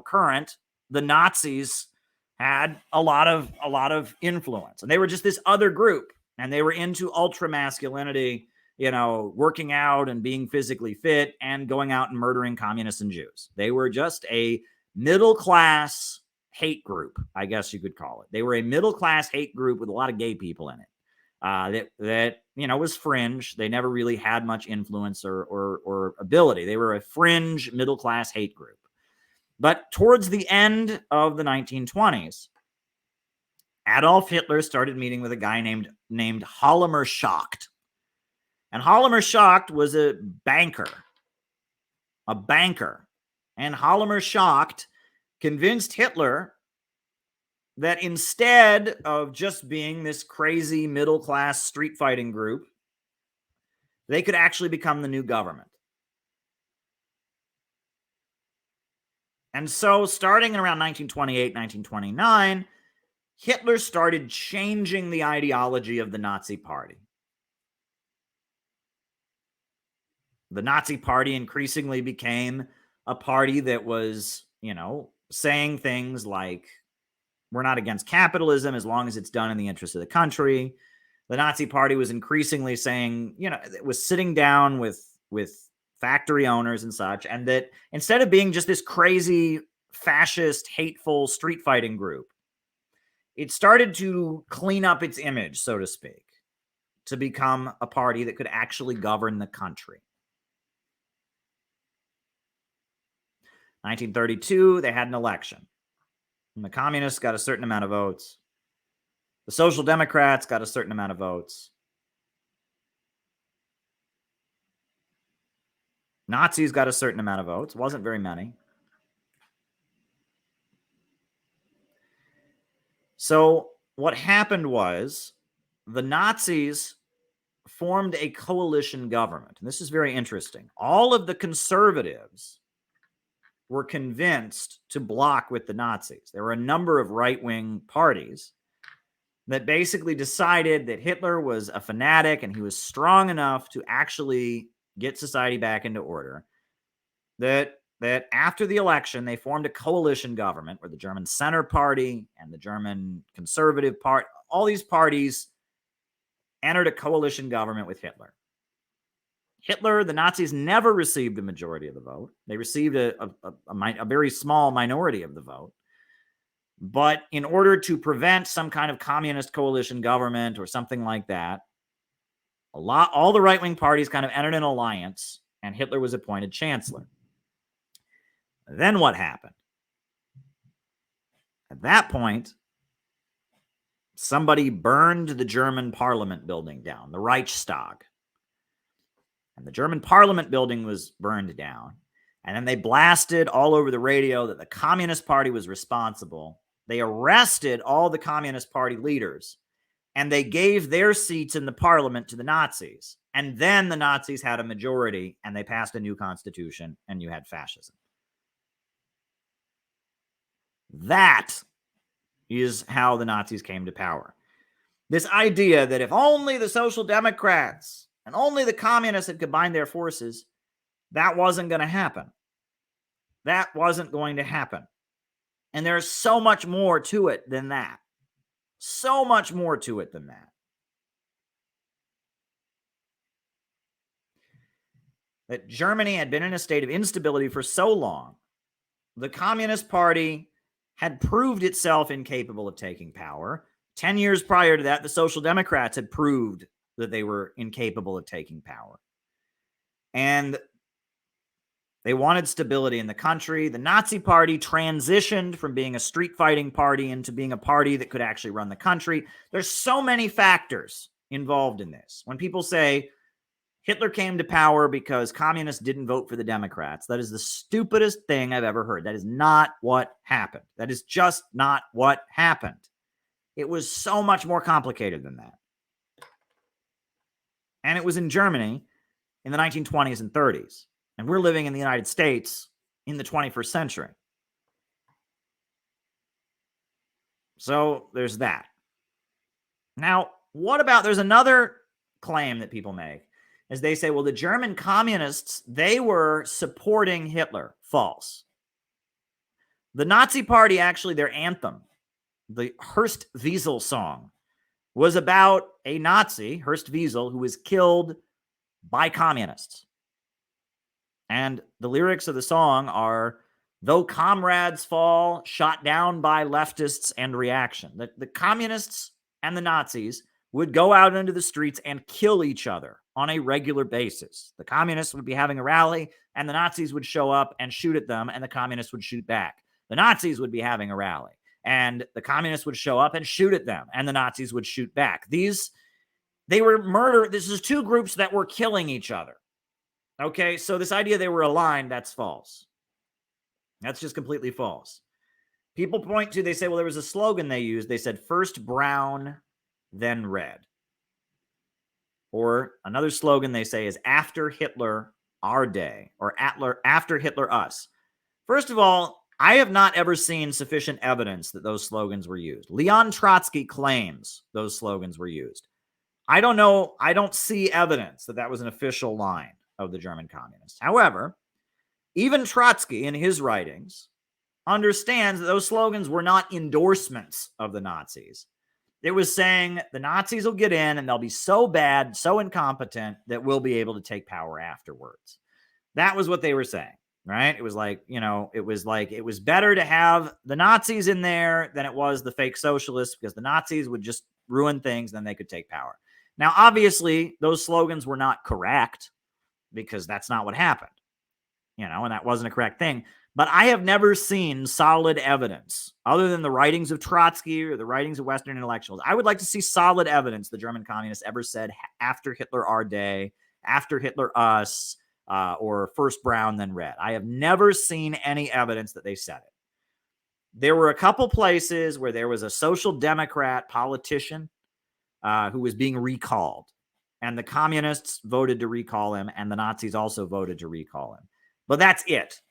current, the Nazis had a lot of influence. And they were just this other group, and they were into ultra masculinity, working out and being physically fit and going out and murdering communists and Jews. They were just a middle-class hate group, I guess you could call it. They were a middle-class hate group with a lot of gay people in it. That was fringe. They never really had much influence or ability. They were a fringe middle-class hate group. But towards the end of the 1920s, Adolf Hitler started meeting with a guy named Hjalmar Schacht. And Hjalmar Schacht was a banker. And Hjalmar Schacht convinced Hitler that instead of just being this crazy middle-class street fighting group, they could actually become the new government. And so starting in around 1928, 1929, Hitler started changing the ideology of the Nazi Party. The Nazi Party increasingly became a party that was, saying things like, we're not against capitalism as long as it's done in the interest of the country. The Nazi Party was increasingly saying, it was sitting down with factory owners and such, and that instead of being just this crazy, fascist, hateful street fighting group, it started to clean up its image, so to speak, to become a party that could actually govern the country. 1932, they had an election. And the communists got a certain amount of votes. The Social Democrats got a certain amount of votes. Nazis got a certain amount of votes. Wasn't very many. So what happened was the Nazis formed a coalition government. And this is very interesting. All of the conservatives were convinced to block with the Nazis. There were a number of right-wing parties that basically decided that Hitler was a fanatic and he was strong enough to actually get society back into order. That after the election, they formed a coalition government where the German Center Party and the German Conservative Party, all these parties entered a coalition government with Hitler. Hitler, the Nazis never received a majority of the vote. They received a very small minority of the vote. But in order to prevent some kind of communist coalition government or something like that, all the right-wing parties kind of entered an alliance, and Hitler was appointed chancellor. Then what happened? At that point, somebody burned the German parliament building down, the Reichstag. And the German parliament building was burned down. And then they blasted all over the radio that the Communist Party was responsible. They arrested all the Communist Party leaders, and they gave their seats in the parliament to the Nazis. And then the Nazis had a majority, and they passed a new constitution, and you had fascism. That is how the Nazis came to power. This idea that if only the Social Democrats and only the communists had combined their forces, that wasn't going to happen. That wasn't going to happen. And there's so much more to it than that. So much more to it than that. That Germany had been in a state of instability for so long. The Communist Party had proved itself incapable of taking power. 10 years prior to that, the Social Democrats had proved that they were incapable of taking power. And they wanted stability in the country. The Nazi Party transitioned from being a street fighting party into being a party that could actually run the country. There's so many factors involved in this. When people say Hitler came to power because communists didn't vote for the Democrats, that is the stupidest thing I've ever heard. That is not what happened. That is just not what happened. It was so much more complicated than that. And it was in Germany in the 1920s and 30s. And we're living in the United States in the 21st century. So there's that. Now, what about, there's another claim that people make, is they say, well, the German communists, they were supporting Hitler. False. The Nazi Party, actually, their anthem, the Horst Wessel song, was about a Nazi, Horst Wessel, who was killed by communists. And the lyrics of the song are, though comrades fall, shot down by leftists and reaction. The communists and the Nazis would go out into the streets and kill each other on a regular basis. The communists would be having a rally, and the Nazis would show up and shoot at them, and the communists would shoot back. The Nazis would be having a rally, and the communists would show up and shoot at them, and the Nazis would shoot back. They were murder. This is two groups that were killing each other. Okay, so this idea they were aligned, that's false. That's just completely false. People point to, they say, well, there was a slogan they used. They said, first brown, then red. Or another slogan they say is, after Hitler, our day, or after Hitler, us. First of all, I have not ever seen sufficient evidence that those slogans were used. Leon Trotsky claims those slogans were used. I don't know. I don't see evidence that that was an official line of the German communists. However, even Trotsky in his writings understands that those slogans were not endorsements of the Nazis. It was saying the Nazis will get in and they'll be so bad, so incompetent that we'll be able to take power afterwards. That was what they were saying, right? It was like, it was better to have the Nazis in there than it was the fake socialists, because the Nazis would just ruin things and then they could take power. Now, obviously, those slogans were not correct, because that's not what happened, and that wasn't a correct thing. But I have never seen solid evidence, other than the writings of Trotsky or the writings of Western intellectuals. I would like to see solid evidence the German communists ever said after Hitler our day, after Hitler us, or first brown, then red. I have never seen any evidence that they said it. There were a couple places where there was a social democrat politician who was being recalled, and the communists voted to recall him, and the Nazis also voted to recall him. But that's it.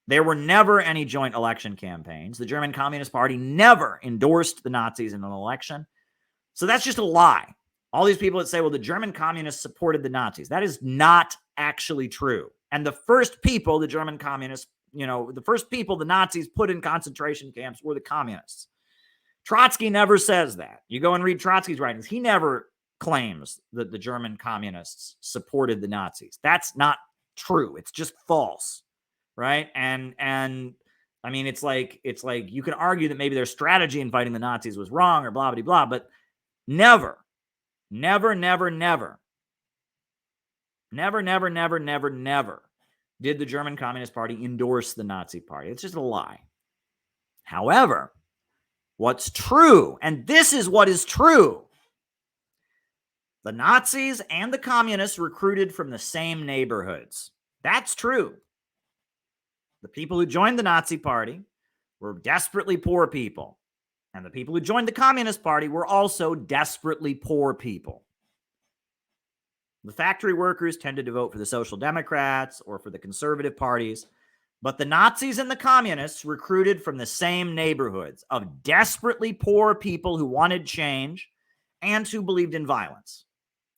There were never any joint election campaigns. The German Communist Party never endorsed the Nazis in an election. So that's just a lie. All these people that say, well, the German communists supported the Nazis. That is not actually true. And the first people the German communists, the first people the Nazis put in concentration camps were the communists. Trotsky never says that. You go and read Trotsky's writings. He never claims that the German communists supported the Nazis. That's not true. It's just false. Right. And I mean, it's like you can argue that maybe their strategy in fighting the Nazis was wrong or blah, blah, blah, but never did the German Communist Party endorse the Nazi Party. It's just a lie. However, what's true, and this is what is true, the Nazis and the communists recruited from the same neighborhoods. That's true. The people who joined the Nazi Party were desperately poor people. And the people who joined the Communist Party were also desperately poor people. The factory workers tended to vote for the Social Democrats or for the conservative parties. But the Nazis and the communists recruited from the same neighborhoods of desperately poor people who wanted change and who believed in violence.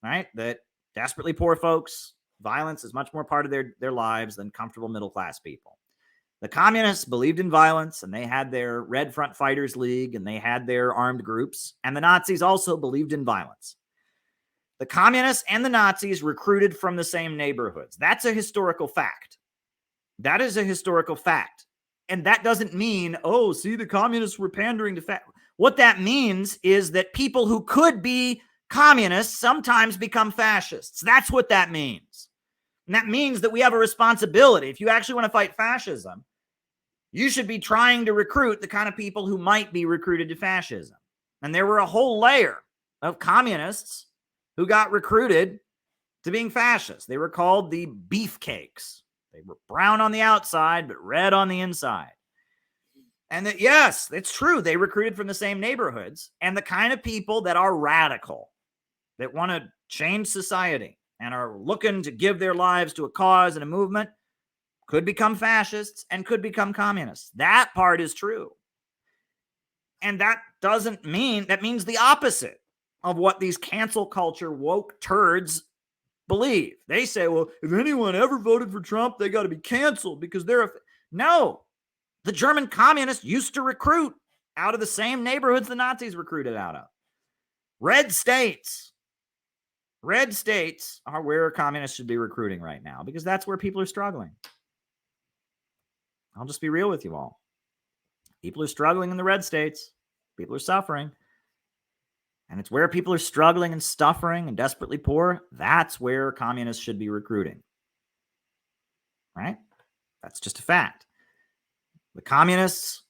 Right? That desperately poor folks, violence is much more part of their lives than comfortable middle-class people. The communists believed in violence, and they had their Red Front Fighters League, and they had their armed groups, and the Nazis also believed in violence. The communists and the Nazis recruited from the same neighborhoods. That's a historical fact. That is a historical fact. And that doesn't mean, oh, see, the communists were pandering to fact. What that means is that people who could be communists sometimes become fascists. That's what that means. And that means that we have a responsibility. If you actually want to fight fascism, you should be trying to recruit the kind of people who might be recruited to fascism. And there were a whole layer of communists who got recruited to being fascists. They were called the beefcakes. They were brown on the outside, but red on the inside. And that, yes, it's true. They recruited from the same neighborhoods. And the kind of people that are radical, that want to change society and are looking to give their lives to a cause and a movement, could become fascists and could become communists. That part is true. And that doesn't mean, that means the opposite of what these cancel culture woke turds believe. They say, well, if anyone ever voted for Trump, they got to be canceled because they're no. The German communists used to recruit out of the same neighborhoods the Nazis recruited out of. Red states are where communists should be recruiting right now because that's where people are struggling. I'll just be real with you all. People are struggling in the red states. People are suffering. And it's where people are struggling and suffering and desperately poor. That's where communists should be recruiting. Right? That's just a fact. The communists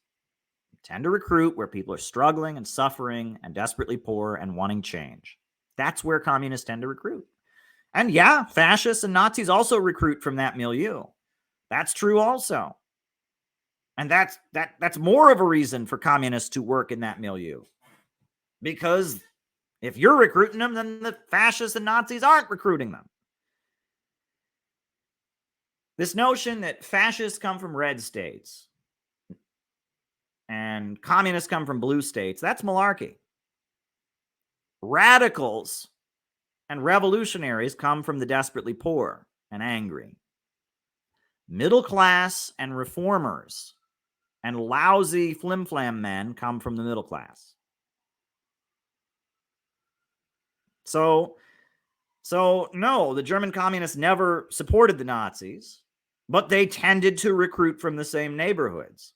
tend to recruit where people are struggling and suffering and desperately poor and wanting change. That's where communists tend to recruit. And yeah, fascists and Nazis also recruit from that milieu. That's true also. And that's more of a reason for communists to work in that milieu. Because if you're recruiting them, then the fascists and Nazis aren't recruiting them. This notion that fascists come from red states and communists come from blue states, that's malarkey. Radicals and revolutionaries come from the desperately poor and angry. Middle class and reformers and lousy flim-flam men come from the middle class. So no, the German communists never supported the Nazis, but they tended to recruit from the same neighborhoods.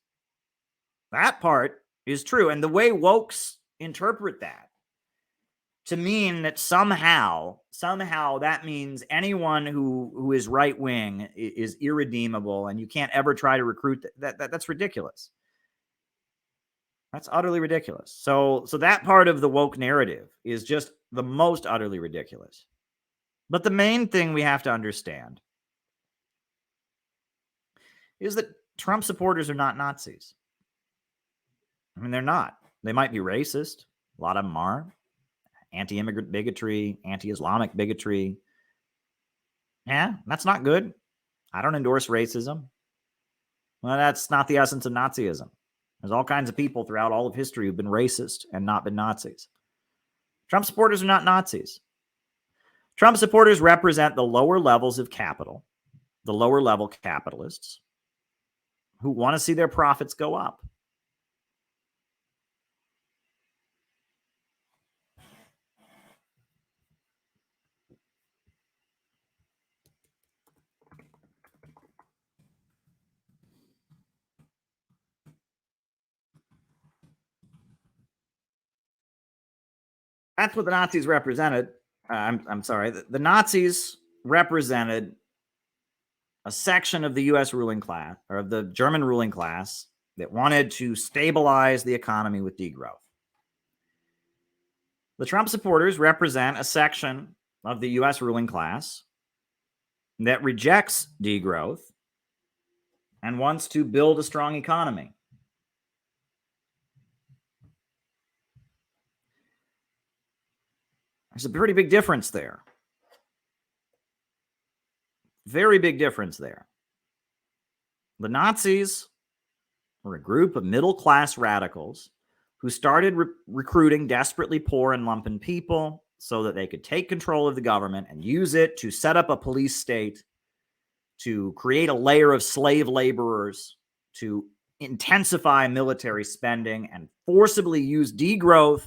That part is true. And the way wokes interpret that to mean that somehow that means anyone who is right wing is irredeemable and you can't ever try to recruit. That's ridiculous. That's utterly ridiculous. So that part of the woke narrative is just the most utterly ridiculous. But the main thing we have to understand is that Trump supporters are not Nazis. I mean, they're not. They might be racist. A lot of them are. Anti-immigrant bigotry, anti-Islamic bigotry. Yeah, that's not good. I don't endorse racism. Well, that's not the essence of Nazism. There's all kinds of people throughout all of history who've been racist and not been Nazis. Trump supporters are not Nazis. Trump supporters represent the lower levels of capital, the lower level capitalists who want to see their profits go up. That's what the Nazis represented. I'm sorry. The Nazis represented a section of the U.S. ruling class, or of the German ruling class, that wanted to stabilize the economy with degrowth. The Trump supporters represent a section of the U.S. ruling class that rejects degrowth and wants to build a strong economy. There's a pretty big difference there. Very big difference there. The Nazis were a group of middle-class radicals who started recruiting desperately poor and lumpen people so that they could take control of the government and use it to set up a police state, to create a layer of slave laborers, to intensify military spending, and forcibly use degrowth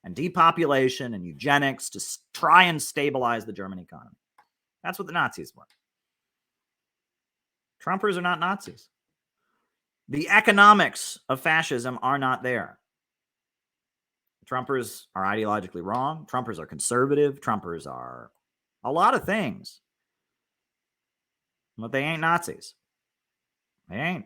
and depopulation and eugenics to try and stabilize the German economy. That's what the Nazis were. Trumpers are not Nazis. The economics of fascism are not there. Trumpers are ideologically wrong. Trumpers are conservative. Trumpers are a lot of things. But they ain't Nazis. They ain't.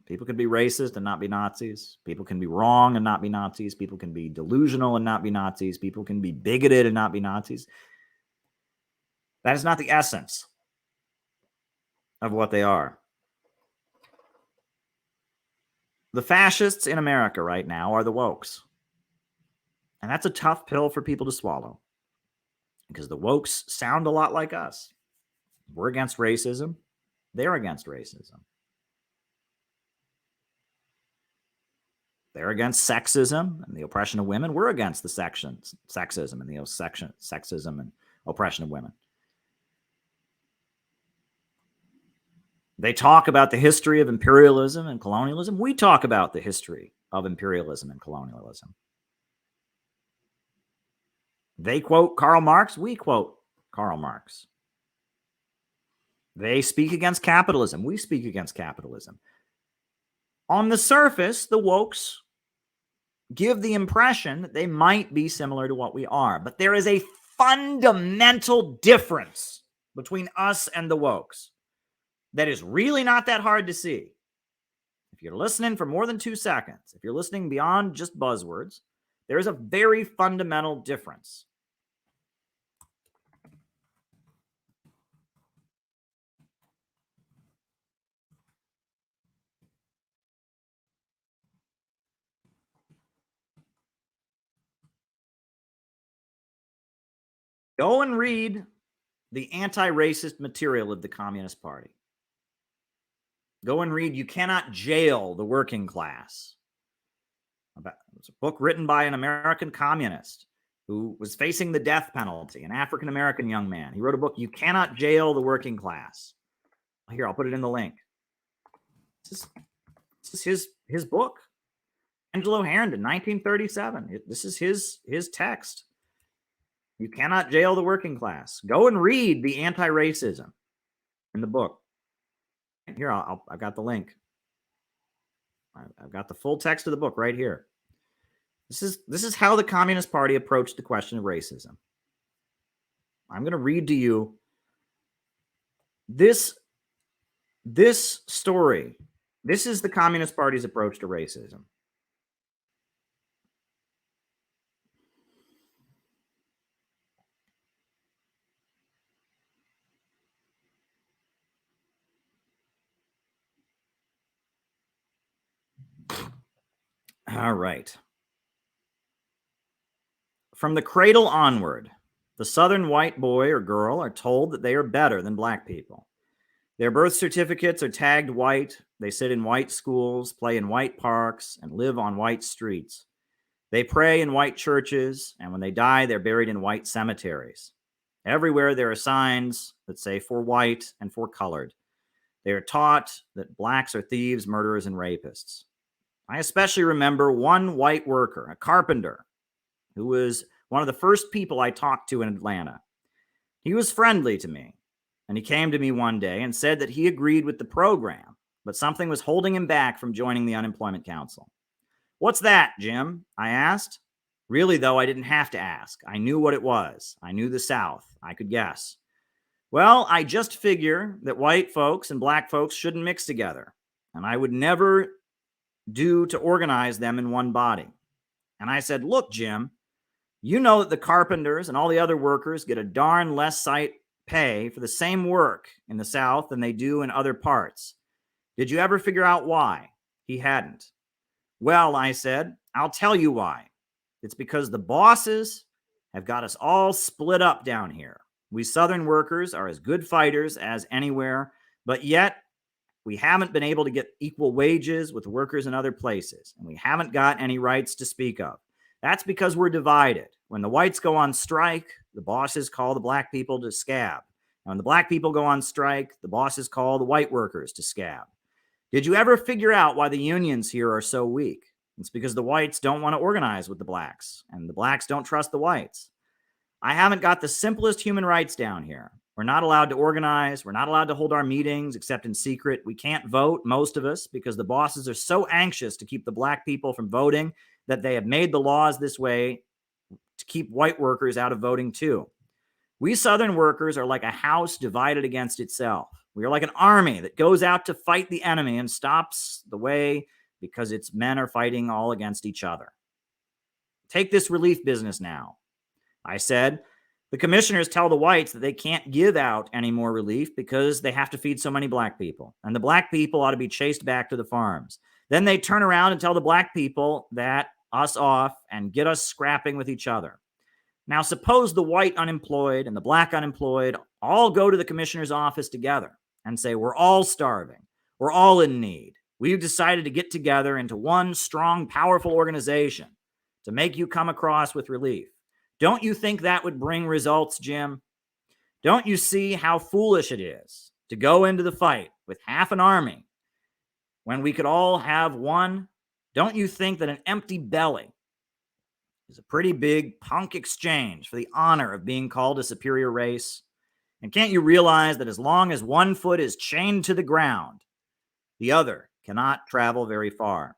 People can be racist and not be Nazis. People can be wrong and not be Nazis. People can be delusional and not be Nazis. People can be bigoted and not be Nazis. That is not the essence of what they are. The fascists in America right now are the wokes. And that's a tough pill for people to swallow, because the wokes sound a lot like us. We're against racism. They're against racism. They're against sexism and the oppression of women. We're against the sexism and the sexism and oppression of women. They talk about the history of imperialism and colonialism. We talk about the history of imperialism and colonialism. They quote Karl Marx. We quote Karl Marx. They speak against capitalism. We speak against capitalism. On the surface, the wokes give the impression that they might be similar to what we are, but there is a fundamental difference between us and the wokes that is really not that hard to see. If you're listening for more than 2 seconds, if you're listening beyond just buzzwords, there is a very fundamental difference. Go and read the anti-racist material of the Communist Party. Go and read You Cannot Jail the Working Class. It's a book written by an American communist who was facing the death penalty, an African-American young man. He wrote a book, You Cannot Jail the Working Class. Here, I'll put it in the link. This is his book. Angelo Herndon, 1937. This is his text. You Cannot Jail the Working Class. Go and read the anti-racism in the book. Here, I've got the link. I've got the full text of the book right here. This is how the Communist Party approached the question of racism. I'm going to read to you this story. This is the Communist Party's approach to racism. All right. From the cradle onward, the Southern white boy or girl are told that they are better than black people. Their birth certificates are tagged white. They sit in white schools, play in white parks, and live on white streets. They pray in white churches, and when they die, they're buried in white cemeteries. Everywhere there are signs that say for white and for colored. They are taught that blacks are thieves, murderers, and rapists. I especially remember one white worker, a carpenter, who was one of the first people I talked to in Atlanta. He was friendly to me, and he came to me one day and said that he agreed with the program, but something was holding him back from joining the unemployment council. "What's that, Jim?" I asked. Really, though, I didn't have to ask. I knew what it was. I knew the South. I could guess. "Well, I just figure that white folks and black folks shouldn't mix together, and I would never do to organize them in one body." And I said, "Look, Jim, you know that the carpenters and all the other workers get a darn less pay for the same work in the South than they do in other parts. Did you ever figure out why?" He hadn't. "Well," I said, "I'll tell you why. It's because the bosses have got us all split up down here. We Southern workers are as good fighters as anywhere, but yet we haven't been able to get equal wages with workers in other places, and we haven't got any rights to speak of. That's because we're divided. When the whites go on strike, the bosses call the black people to scab. And when the black people go on strike, the bosses call the white workers to scab. Did you ever figure out why the unions here are so weak? It's because the whites don't want to organize with the blacks, and the blacks don't trust the whites. I haven't got the simplest human rights down here. We're not allowed to organize. We're not allowed to hold our meetings except in secret. We can't vote, most of us, because the bosses are so anxious to keep the black people from voting that they have made the laws this way to keep white workers out of voting too. We Southern workers are like a house divided against itself. We are like an army that goes out to fight the enemy and stops the way because its men are fighting all against each other. Take this relief business now." I said, "The commissioners tell the whites that they can't give out any more relief because they have to feed so many black people, and the black people ought to be chased back to the farms. Then they turn around and tell the black people that us off and get us scrapping with each other. Now, suppose the white unemployed and the black unemployed all go to the commissioner's office together and say, we're all starving. We're all in need. We've decided to get together into one strong, powerful organization to make you come across with relief. Don't you think that would bring results, Jim? Don't you see how foolish it is to go into the fight with half an army when we could all have one? Don't you think that an empty belly is a pretty big punk exchange for the honor of being called a superior race? And can't you realize that as long as one foot is chained to the ground, the other cannot travel very far?"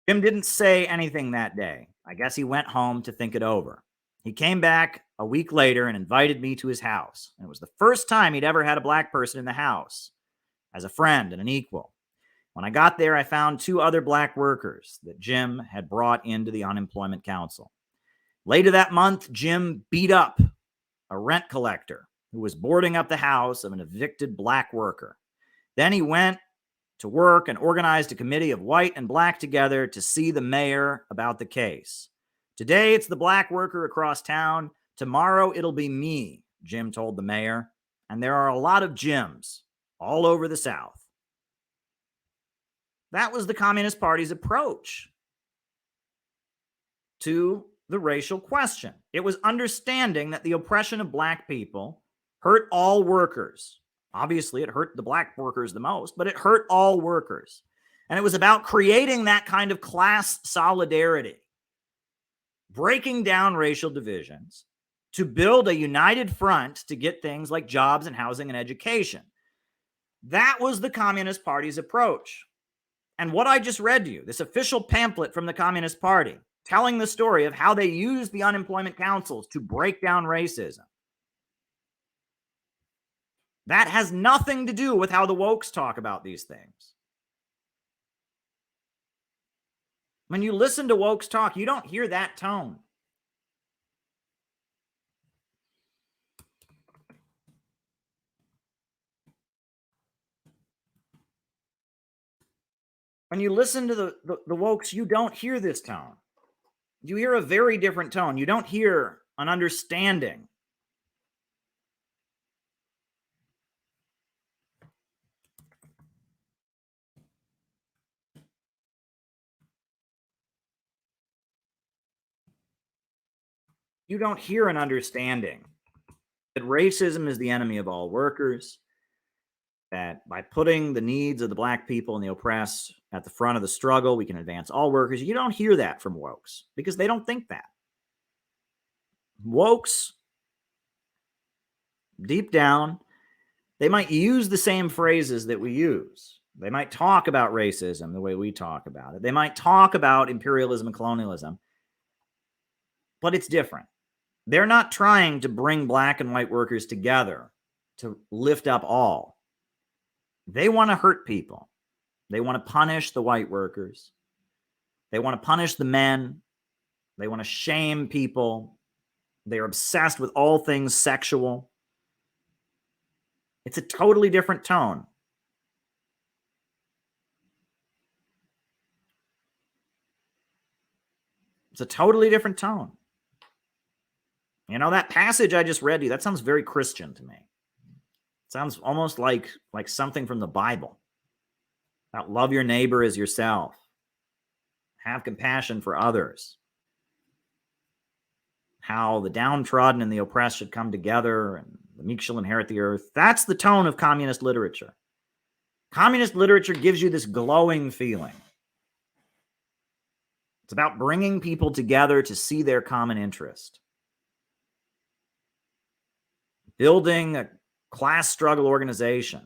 Jim didn't say anything that day. I guess he went home to think it over. He came back a week later and invited me to his house. And it was the first time he'd ever had a black person in the house as a friend and an equal. When I got there, I found 2 other black workers that Jim had brought into the unemployment council. Later that month, Jim beat up a rent collector who was boarding up the house of an evicted black worker. Then he went to work and organized a committee of white and black together to see the mayor about the case. Today, it's the black worker across town. Tomorrow, it'll be me, Jim told the mayor. And there are a lot of Jims all over the South. That was the Communist Party's approach to the racial question. It was understanding that the oppression of black people hurt all workers. Obviously, it hurt the black workers the most, but it hurt all workers. And it was about creating that kind of class solidarity, breaking down racial divisions to build a united front to get things like jobs and housing and education. That was the Communist Party's approach. And what I just read to you, this official pamphlet from the Communist Party, telling the story of how they used the unemployment councils to break down racism. That has nothing to do with how the wokes talk about these things. When you listen to wokes talk, you don't hear that tone. When you listen to the wokes, you don't hear this tone. You hear a very different tone. You don't hear an understanding. You don't hear an understanding that racism is the enemy of all workers, that by putting the needs of the black people and the oppressed at the front of the struggle, we can advance all workers. You don't hear that from wokes because they don't think that. Wokes, deep down, they might use the same phrases that we use. They might talk about racism the way we talk about it. They might talk about imperialism and colonialism, but it's different. They're not trying to bring black and white workers together to lift up all. They want to hurt people. They want to punish the white workers. They want to punish the men. They want to shame people. They're obsessed with all things sexual. It's a totally different tone. It's a totally different tone. You know, that passage I just read to you, that sounds very Christian to me. It sounds almost like something from the Bible. About love your neighbor as yourself. Have compassion for others. How the downtrodden and the oppressed should come together and the meek shall inherit the earth. That's the tone of communist literature. Communist literature gives you this glowing feeling. It's about bringing people together to see their common interest. Building a class struggle organization.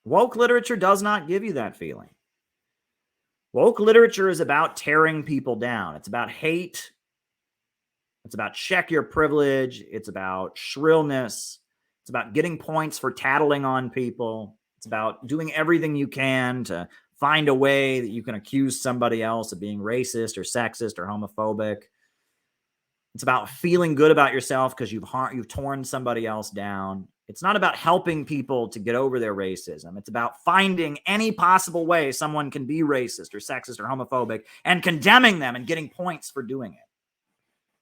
Woke literature does not give you that feeling. Woke literature is about tearing people down. It's about hate. It's about check your privilege. It's about shrillness. It's about getting points for tattling on people. It's about doing everything you can to find a way that you can accuse somebody else of being racist or sexist or homophobic. It's about feeling good about yourself because you've torn somebody else down. It's not about helping people to get over their racism. It's about finding any possible way someone can be racist or sexist or homophobic and condemning them and getting points for doing it.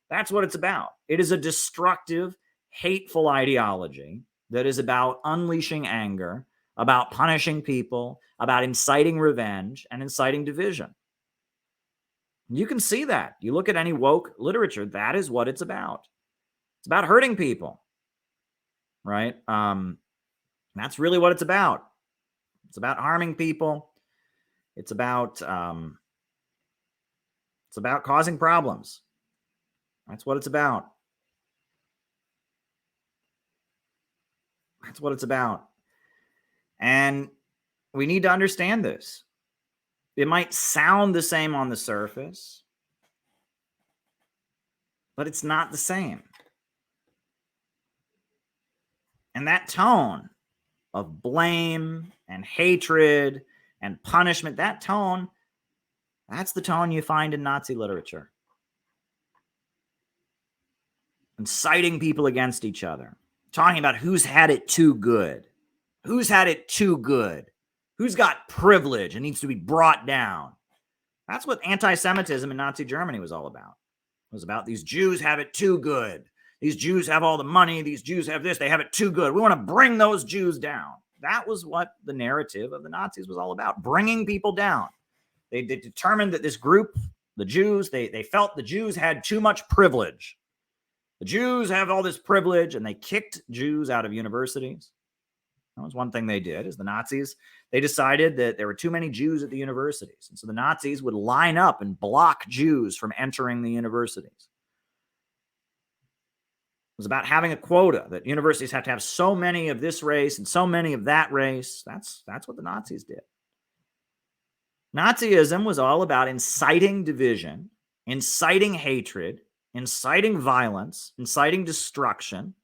That's what it's about. It is a destructive, hateful ideology that is about unleashing anger, about punishing people, about inciting revenge and inciting division. You can see that. You look at any woke literature, that is what it's about. It's about hurting people, right? That's really what it's about. It's about harming people. It's about causing problems. That's what it's about. That's what it's about. And we need to understand this. It might sound the same on the surface, but it's not the same. And that tone of blame and hatred and punishment, that tone, that's the tone you find in Nazi literature. Inciting people against each other. Talking about who's had it too good. Who's had it too good. Who's got privilege and needs to be brought down. That's what anti-Semitism in Nazi Germany was all about. It was about these Jews have it too good. These Jews have all the money. These Jews have this. They have it too good. We want to bring those Jews down. That was what the narrative of the Nazis was all about, bringing people down. They determined that this group, the Jews, they felt the Jews had too much privilege. The Jews have all this privilege, and they kicked Jews out of universities. That was one thing they did, is the Nazis, they decided that there were too many Jews at the universities. And so the Nazis would line up and block Jews from entering the universities. It was about having a quota that universities have to have so many of this race and so many of that race. That's what the Nazis did. Nazism was all about inciting division, inciting hatred, inciting violence, inciting destruction,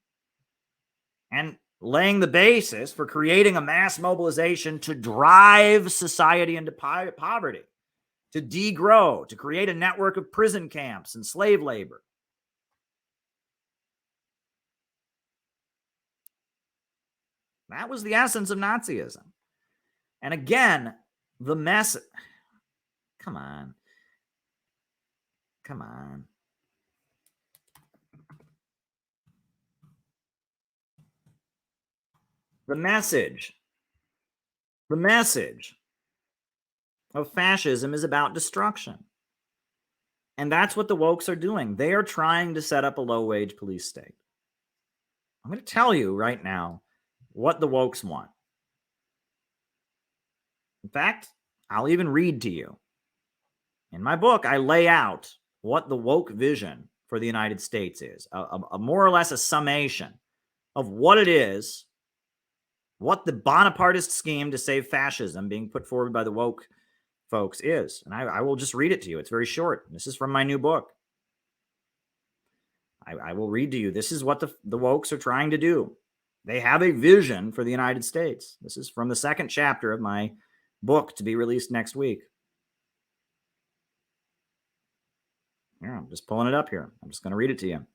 and laying the basis for creating a mass mobilization to drive society into poverty, to degrow, to create a network of prison camps and slave labor. That was the essence of Nazism. And again, the mess. Come on. Come on. The message of fascism is about destruction. And that's what the wokes are doing. They are trying to set up a low-wage police state. I'm going to tell you right now what the wokes want. In fact, I'll even read to you. In my book, I lay out what the woke vision for the United States is, a more or less a summation of what it is, what the Bonapartist scheme to save fascism being put forward by the woke folks is. And I will just read it to you. It's very short. This is from my new book. I will read to you. This is what the wokes are trying to do. They have a vision for the United States. This is from the second chapter of my book to be released next week. Here, I'm just pulling it up here. I'm just going to read it to you.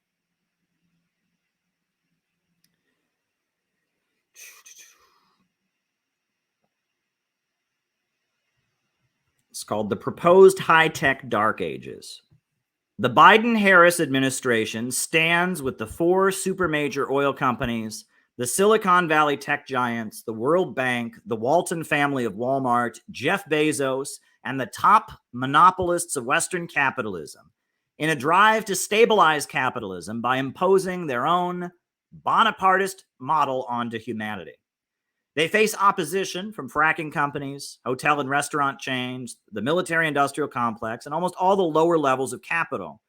It's called The Proposed High-Tech Dark Ages. The Biden-Harris administration stands with the four supermajor oil companies, the Silicon Valley tech giants, the World Bank, the Walton family of Walmart, Jeff Bezos, and the top monopolists of Western capitalism in a drive to stabilize capitalism by imposing their own Bonapartist model onto humanity. They face opposition from fracking companies, hotel and restaurant chains, the military-industrial complex, and almost all the lower levels of capital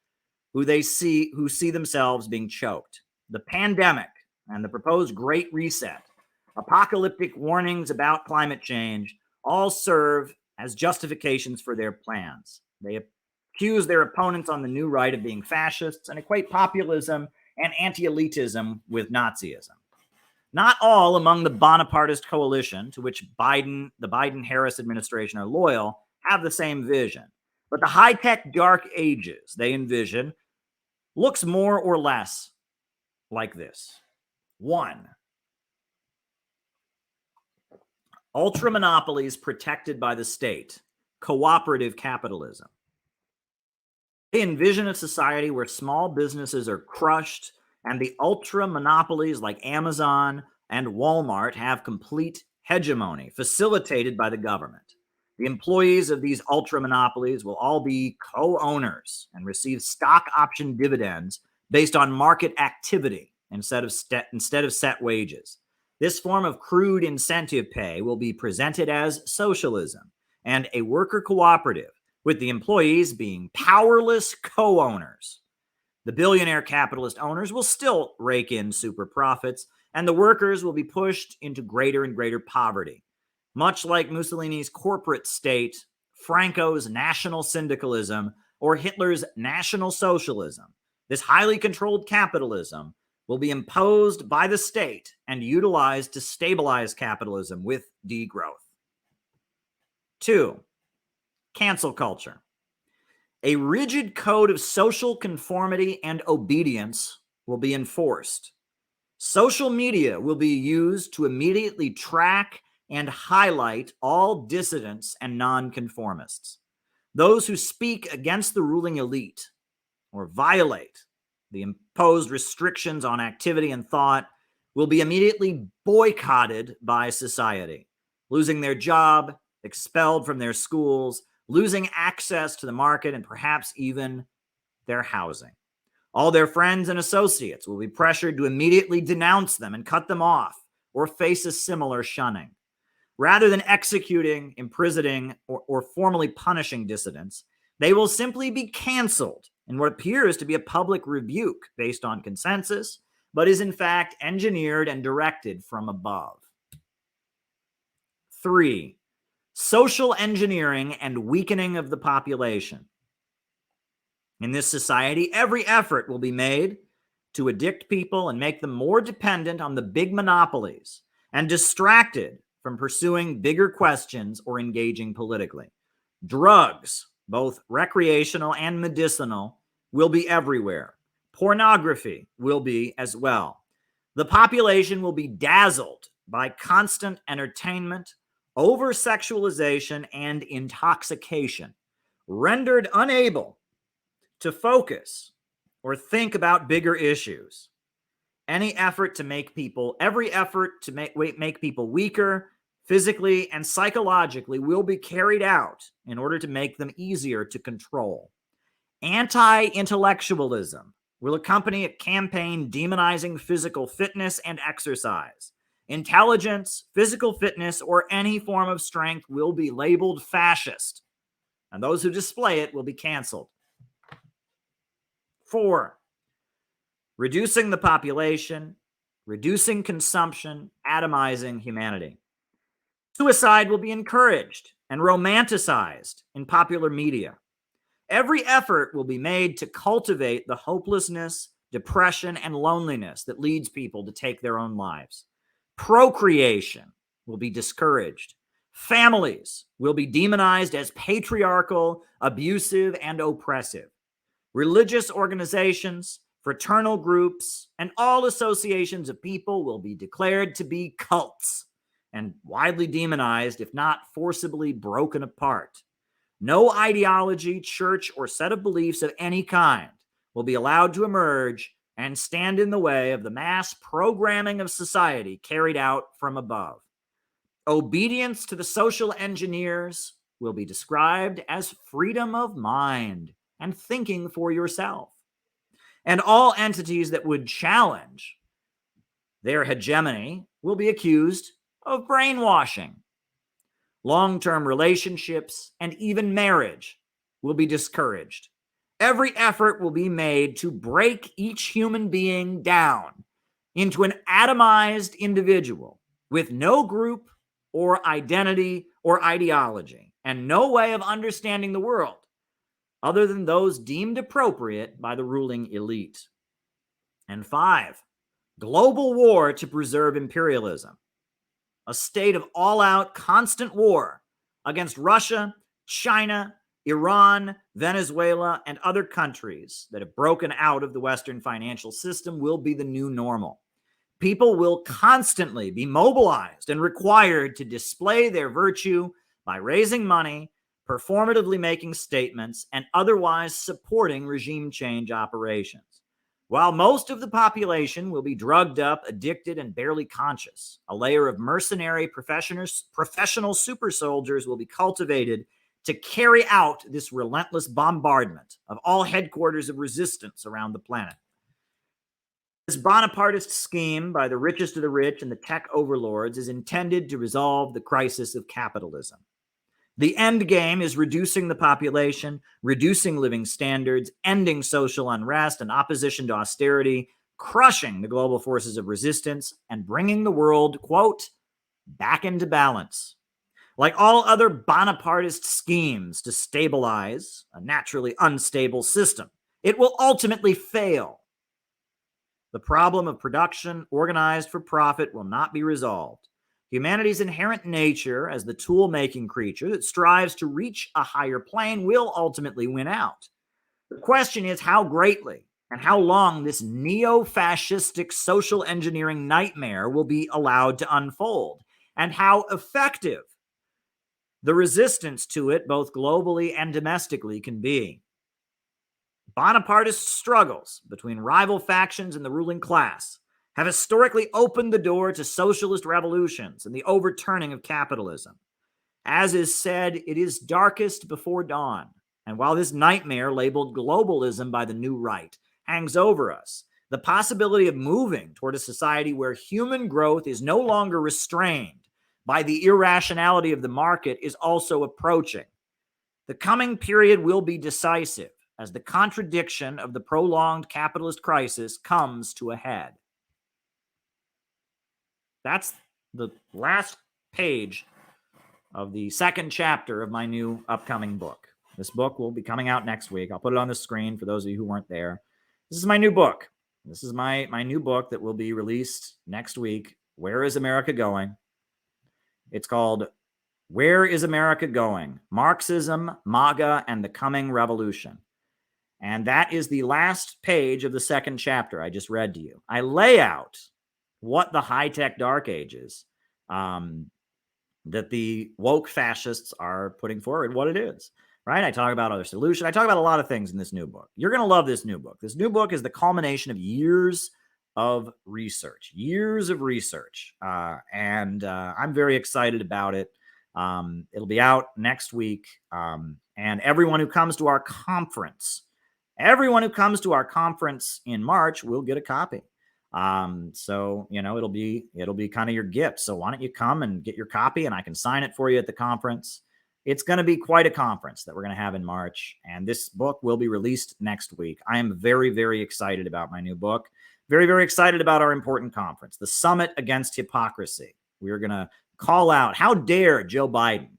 who see themselves being choked. The pandemic and the proposed Great Reset, apocalyptic warnings about climate change, all serve as justifications for their plans. They accuse their opponents on the new right of being fascists and equate populism and anti-elitism with Nazism. Not all among the Bonapartist coalition, to which the Biden-Harris administration are loyal, have the same vision. But the high-tech dark ages they envision looks more or less like this. 1. Ultra monopolies protected by the state, cooperative capitalism. They envision a society where small businesses are crushed and the ultra monopolies like Amazon and Walmart have complete hegemony facilitated by the government. The employees of these ultra monopolies will all be co-owners and receive stock option dividends based on market activity instead of set wages. This form of crude incentive pay will be presented as socialism and a worker cooperative, with the employees being powerless co-owners. The billionaire capitalist owners will still rake in super profits, and the workers will be pushed into greater and greater poverty. Much like Mussolini's corporate state, Franco's national syndicalism, or Hitler's national socialism, this highly controlled capitalism will be imposed by the state and utilized to stabilize capitalism with degrowth. 2. Cancel culture. A rigid code of social conformity and obedience will be enforced. Social media will be used to immediately track and highlight all dissidents and nonconformists. Those who speak against the ruling elite or violate the imposed restrictions on activity and thought will be immediately boycotted by society, losing their job, expelled from their schools, losing access to the market, and perhaps even their housing. All their friends and associates will be pressured to immediately denounce them and cut them off or face a similar shunning. Rather than executing, imprisoning, or formally punishing dissidents, they will simply be canceled in what appears to be a public rebuke based on consensus, but is in fact engineered and directed from above. 3. social engineering and weakening of the population. In this society, every effort will be made to addict people and make them more dependent on the big monopolies and distracted from pursuing bigger questions or engaging politically. Drugs, both recreational and medicinal, will be everywhere. Pornography will be as well. The population will be dazzled by constant entertainment, over-sexualization, and intoxication, rendered unable to focus or think about bigger issues. Every effort to make people weaker physically and psychologically will be carried out in order to make them easier to control. Anti-intellectualism will accompany a campaign demonizing physical fitness and exercise. Intelligence, physical fitness, or any form of strength will be labeled fascist, and those who display it will be canceled. 4, reducing the population, reducing consumption, atomizing humanity. Suicide will be encouraged and romanticized in popular media. Every effort will be made to cultivate the hopelessness, depression, and loneliness that leads people to take their own lives. Procreation will be discouraged. Families will be demonized as patriarchal, abusive, and oppressive. Religious organizations, fraternal groups, and all associations of people will be declared to be cults and widely demonized, if not forcibly broken apart. No ideology, church, or set of beliefs of any kind will be allowed to emerge and stand in the way of the mass programming of society carried out from above. Obedience to the social engineers will be described as freedom of mind and thinking for yourself. And all entities that would challenge their hegemony will be accused of brainwashing. Long-term relationships and even marriage will be discouraged. Every effort will be made to break each human being down into an atomized individual with no group or identity or ideology and no way of understanding the world other than those deemed appropriate by the ruling elite. And 5, global war to preserve imperialism. A state of all-out constant war against Russia, China, Iran, Venezuela, and other countries that have broken out of the Western financial system will be the new normal. People will constantly be mobilized and required to display their virtue by raising money, performatively making statements, and otherwise supporting regime change operations. While most of the population will be drugged up, addicted, and barely conscious, a layer of mercenary professional super soldiers will be cultivated to carry out this relentless bombardment of all headquarters of resistance around the planet. This Bonapartist scheme by the richest of the rich and the tech overlords is intended to resolve the crisis of capitalism. The end game is reducing the population, reducing living standards, ending social unrest and opposition to austerity, crushing the global forces of resistance, and bringing the world, quote, back into balance. Like all other Bonapartist schemes to stabilize a naturally unstable system, it will ultimately fail. The problem of production organized for profit will not be resolved. Humanity's inherent nature as the tool-making creature that strives to reach a higher plane will ultimately win out. The question is how greatly and how long this neo-fascistic social engineering nightmare will be allowed to unfold, and how effective the resistance to it, both globally and domestically, can be. Bonapartist struggles between rival factions and the ruling class have historically opened the door to socialist revolutions and the overturning of capitalism. As is said, it is darkest before dawn. And while this nightmare labeled globalism by the new right hangs over us, the possibility of moving toward a society where human growth is no longer restrained by the irrationality of the market is also approaching. The coming period will be decisive as the contradiction of the prolonged capitalist crisis comes to a head. That's the last page of the second chapter of my new upcoming book. This book will be coming out next week. I'll put it on the screen for those of you who weren't there. This is my new book. This is my new book that will be released next week. Where is America Going? It's called Where is America Going? Marxism, MAGA, and the Coming Revolution. And that is the last page of the second chapter I just read to you. I lay out what the high-tech dark ages that the woke fascists are putting forward, what it is, right? I talk about other solutions. I talk about a lot of things in this new book. You're going to love this new book. This new book is the culmination of years of research, and I'm very excited about it. It'll be out next week, and everyone who comes to our conference, in March will get a copy. So, you know, it'll be kind of your gift. So why don't you come and get your copy and I can sign it for you at the conference. It's going to be quite a conference that we're going to have in March. And this book will be released next week. I am very, very excited about my new book. Very, very excited about our important conference, the Summit Against Hypocrisy. We're going to call out, how dare Joe Biden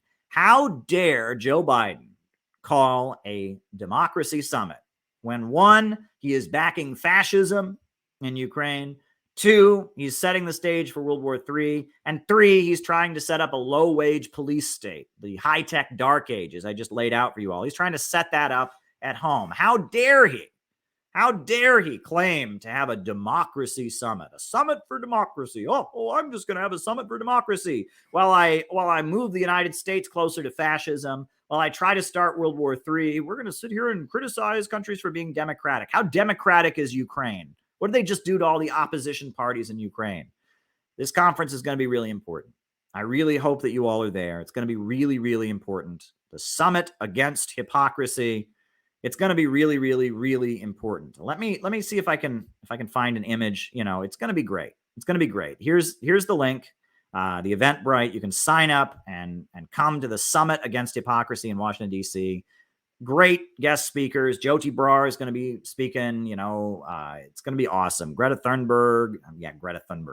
call a democracy summit when, one, he is backing fascism in Ukraine, two, he's setting the stage for World War III, and three, he's trying to set up a low-wage police state, the high-tech dark ages I just laid out for you all. He's trying to set that up at home. How dare he? How dare he claim to have a democracy summit, a summit for democracy? Oh, I'm just going to have a summit for democracy while I move the United States closer to fascism, while I try to start World War III. We're going to sit here and criticize countries for being democratic. How democratic is Ukraine? What did they just do to all the opposition parties in Ukraine? This conference is going to be really important. I really hope that you all are there. It's going to be really, really important. The Summit Against Hypocrisy. It's going to be really, really, really important. Let me see if I can find an image. You know, it's going to be great. It's going to be great. Here's the link, the Eventbrite. You can sign up and come to the Summit Against Hypocrisy in Washington, D.C. Great guest speakers. Jyoti Brar is going to be speaking. You know, it's going to be awesome. Greta Thunberg.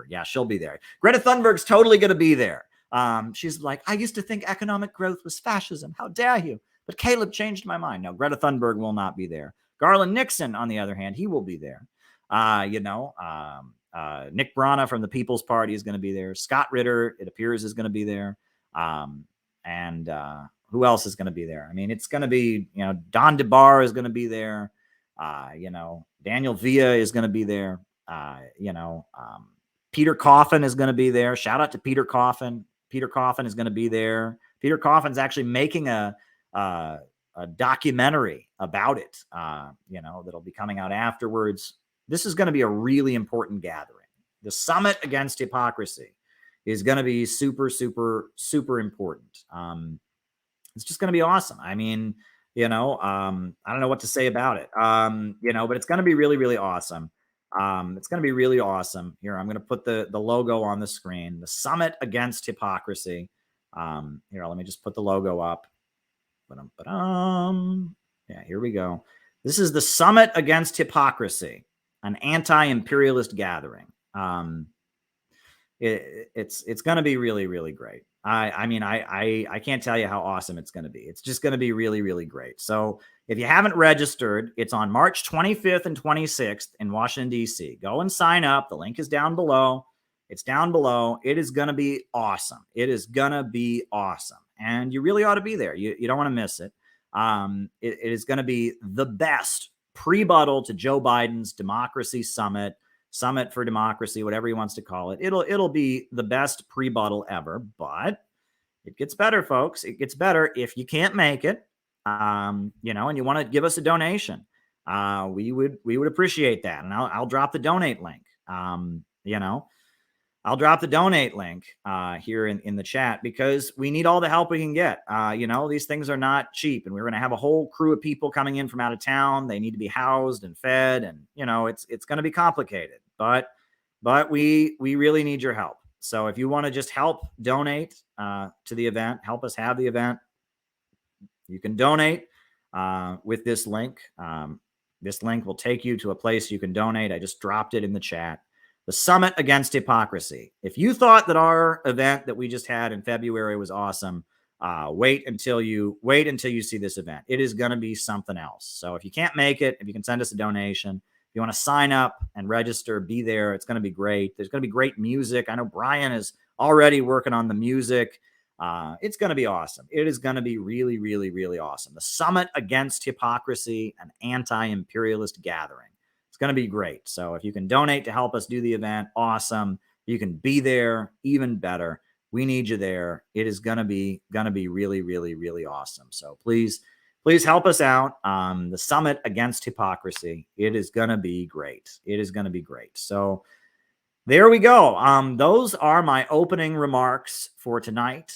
Yeah, she'll be there. Greta Thunberg's totally going to be there. She's like, I used to think economic growth was fascism. How dare you? But Caleb changed my mind. No, Greta Thunberg will not be there. Garland Nixon, on the other hand, he will be there. Nick Brana from the People's Party is going to be there. Scott Ritter, it appears, is going to be there. Who else is going to be there? I mean, it's going to be, you know, Don DeBar is going to be there. Daniel Villa is going to be there. Peter Coffin is going to be there. Shout out to Peter Coffin. Peter Coffin is going to be there. Peter Coffin's actually making a documentary about it, that'll be coming out afterwards. This is going to be a really important gathering. The Summit Against Hypocrisy is going to be super, super, super important. It's just going to be awesome. I mean, I don't know what to say about it, but it's going to be really, really awesome. It's going to be really awesome. Here, I'm going to put the logo on the screen, the Summit Against Hypocrisy. Here, let me just put the logo up. Yeah, here we go. This is the Summit Against Hypocrisy, an anti-imperialist gathering. It's going to be really, really great. I can't tell you how awesome it's going to be. It's just going to be really, really great. So if you haven't registered, it's on March 25th and 26th in Washington, D.C. Go and sign up. The link is down below. It's down below. It is going to be awesome. It is going to be awesome. And you really ought to be there. You don't want to miss it. It is going to be the best pre-buttal to Joe Biden's democracy summit for democracy, whatever he wants to call it. It'll be the best pre-buttal ever, but it gets better, folks. It gets better if you can't make it, and you want to give us a donation. We would appreciate that. And I'll drop the donate link. I'll drop the donate link here in the chat because we need all the help we can get. These things are not cheap, and we're going to have a whole crew of people coming in from out of town. They need to be housed and fed, and it's going to be complicated. But we really need your help. So if you want to just help donate to the event, help us have the event, you can donate with this link. This link will take you to a place you can donate. I just dropped it in the chat. The Summit Against Hypocrisy. If you thought that our event that we just had in February was awesome, Wait until you see this event. It is going to be something else. So if you can't make it, if you can send us a donation, if you want to sign up and register, be there. It's going to be great. There's going to be great music. I know Brian is already working on the music. It's going to be awesome. It is going to be really, really, really awesome. The Summit Against Hypocrisy, an anti-imperialist gathering. It's going to be great. So if you can donate to help us do the event, awesome. You can be there, even better. We need you there. It is going to be really, really, really awesome. So please help us out. The Summit Against Hypocrisy. It is going to be great. It is going to be great. So there we go. Those are my opening remarks for tonight.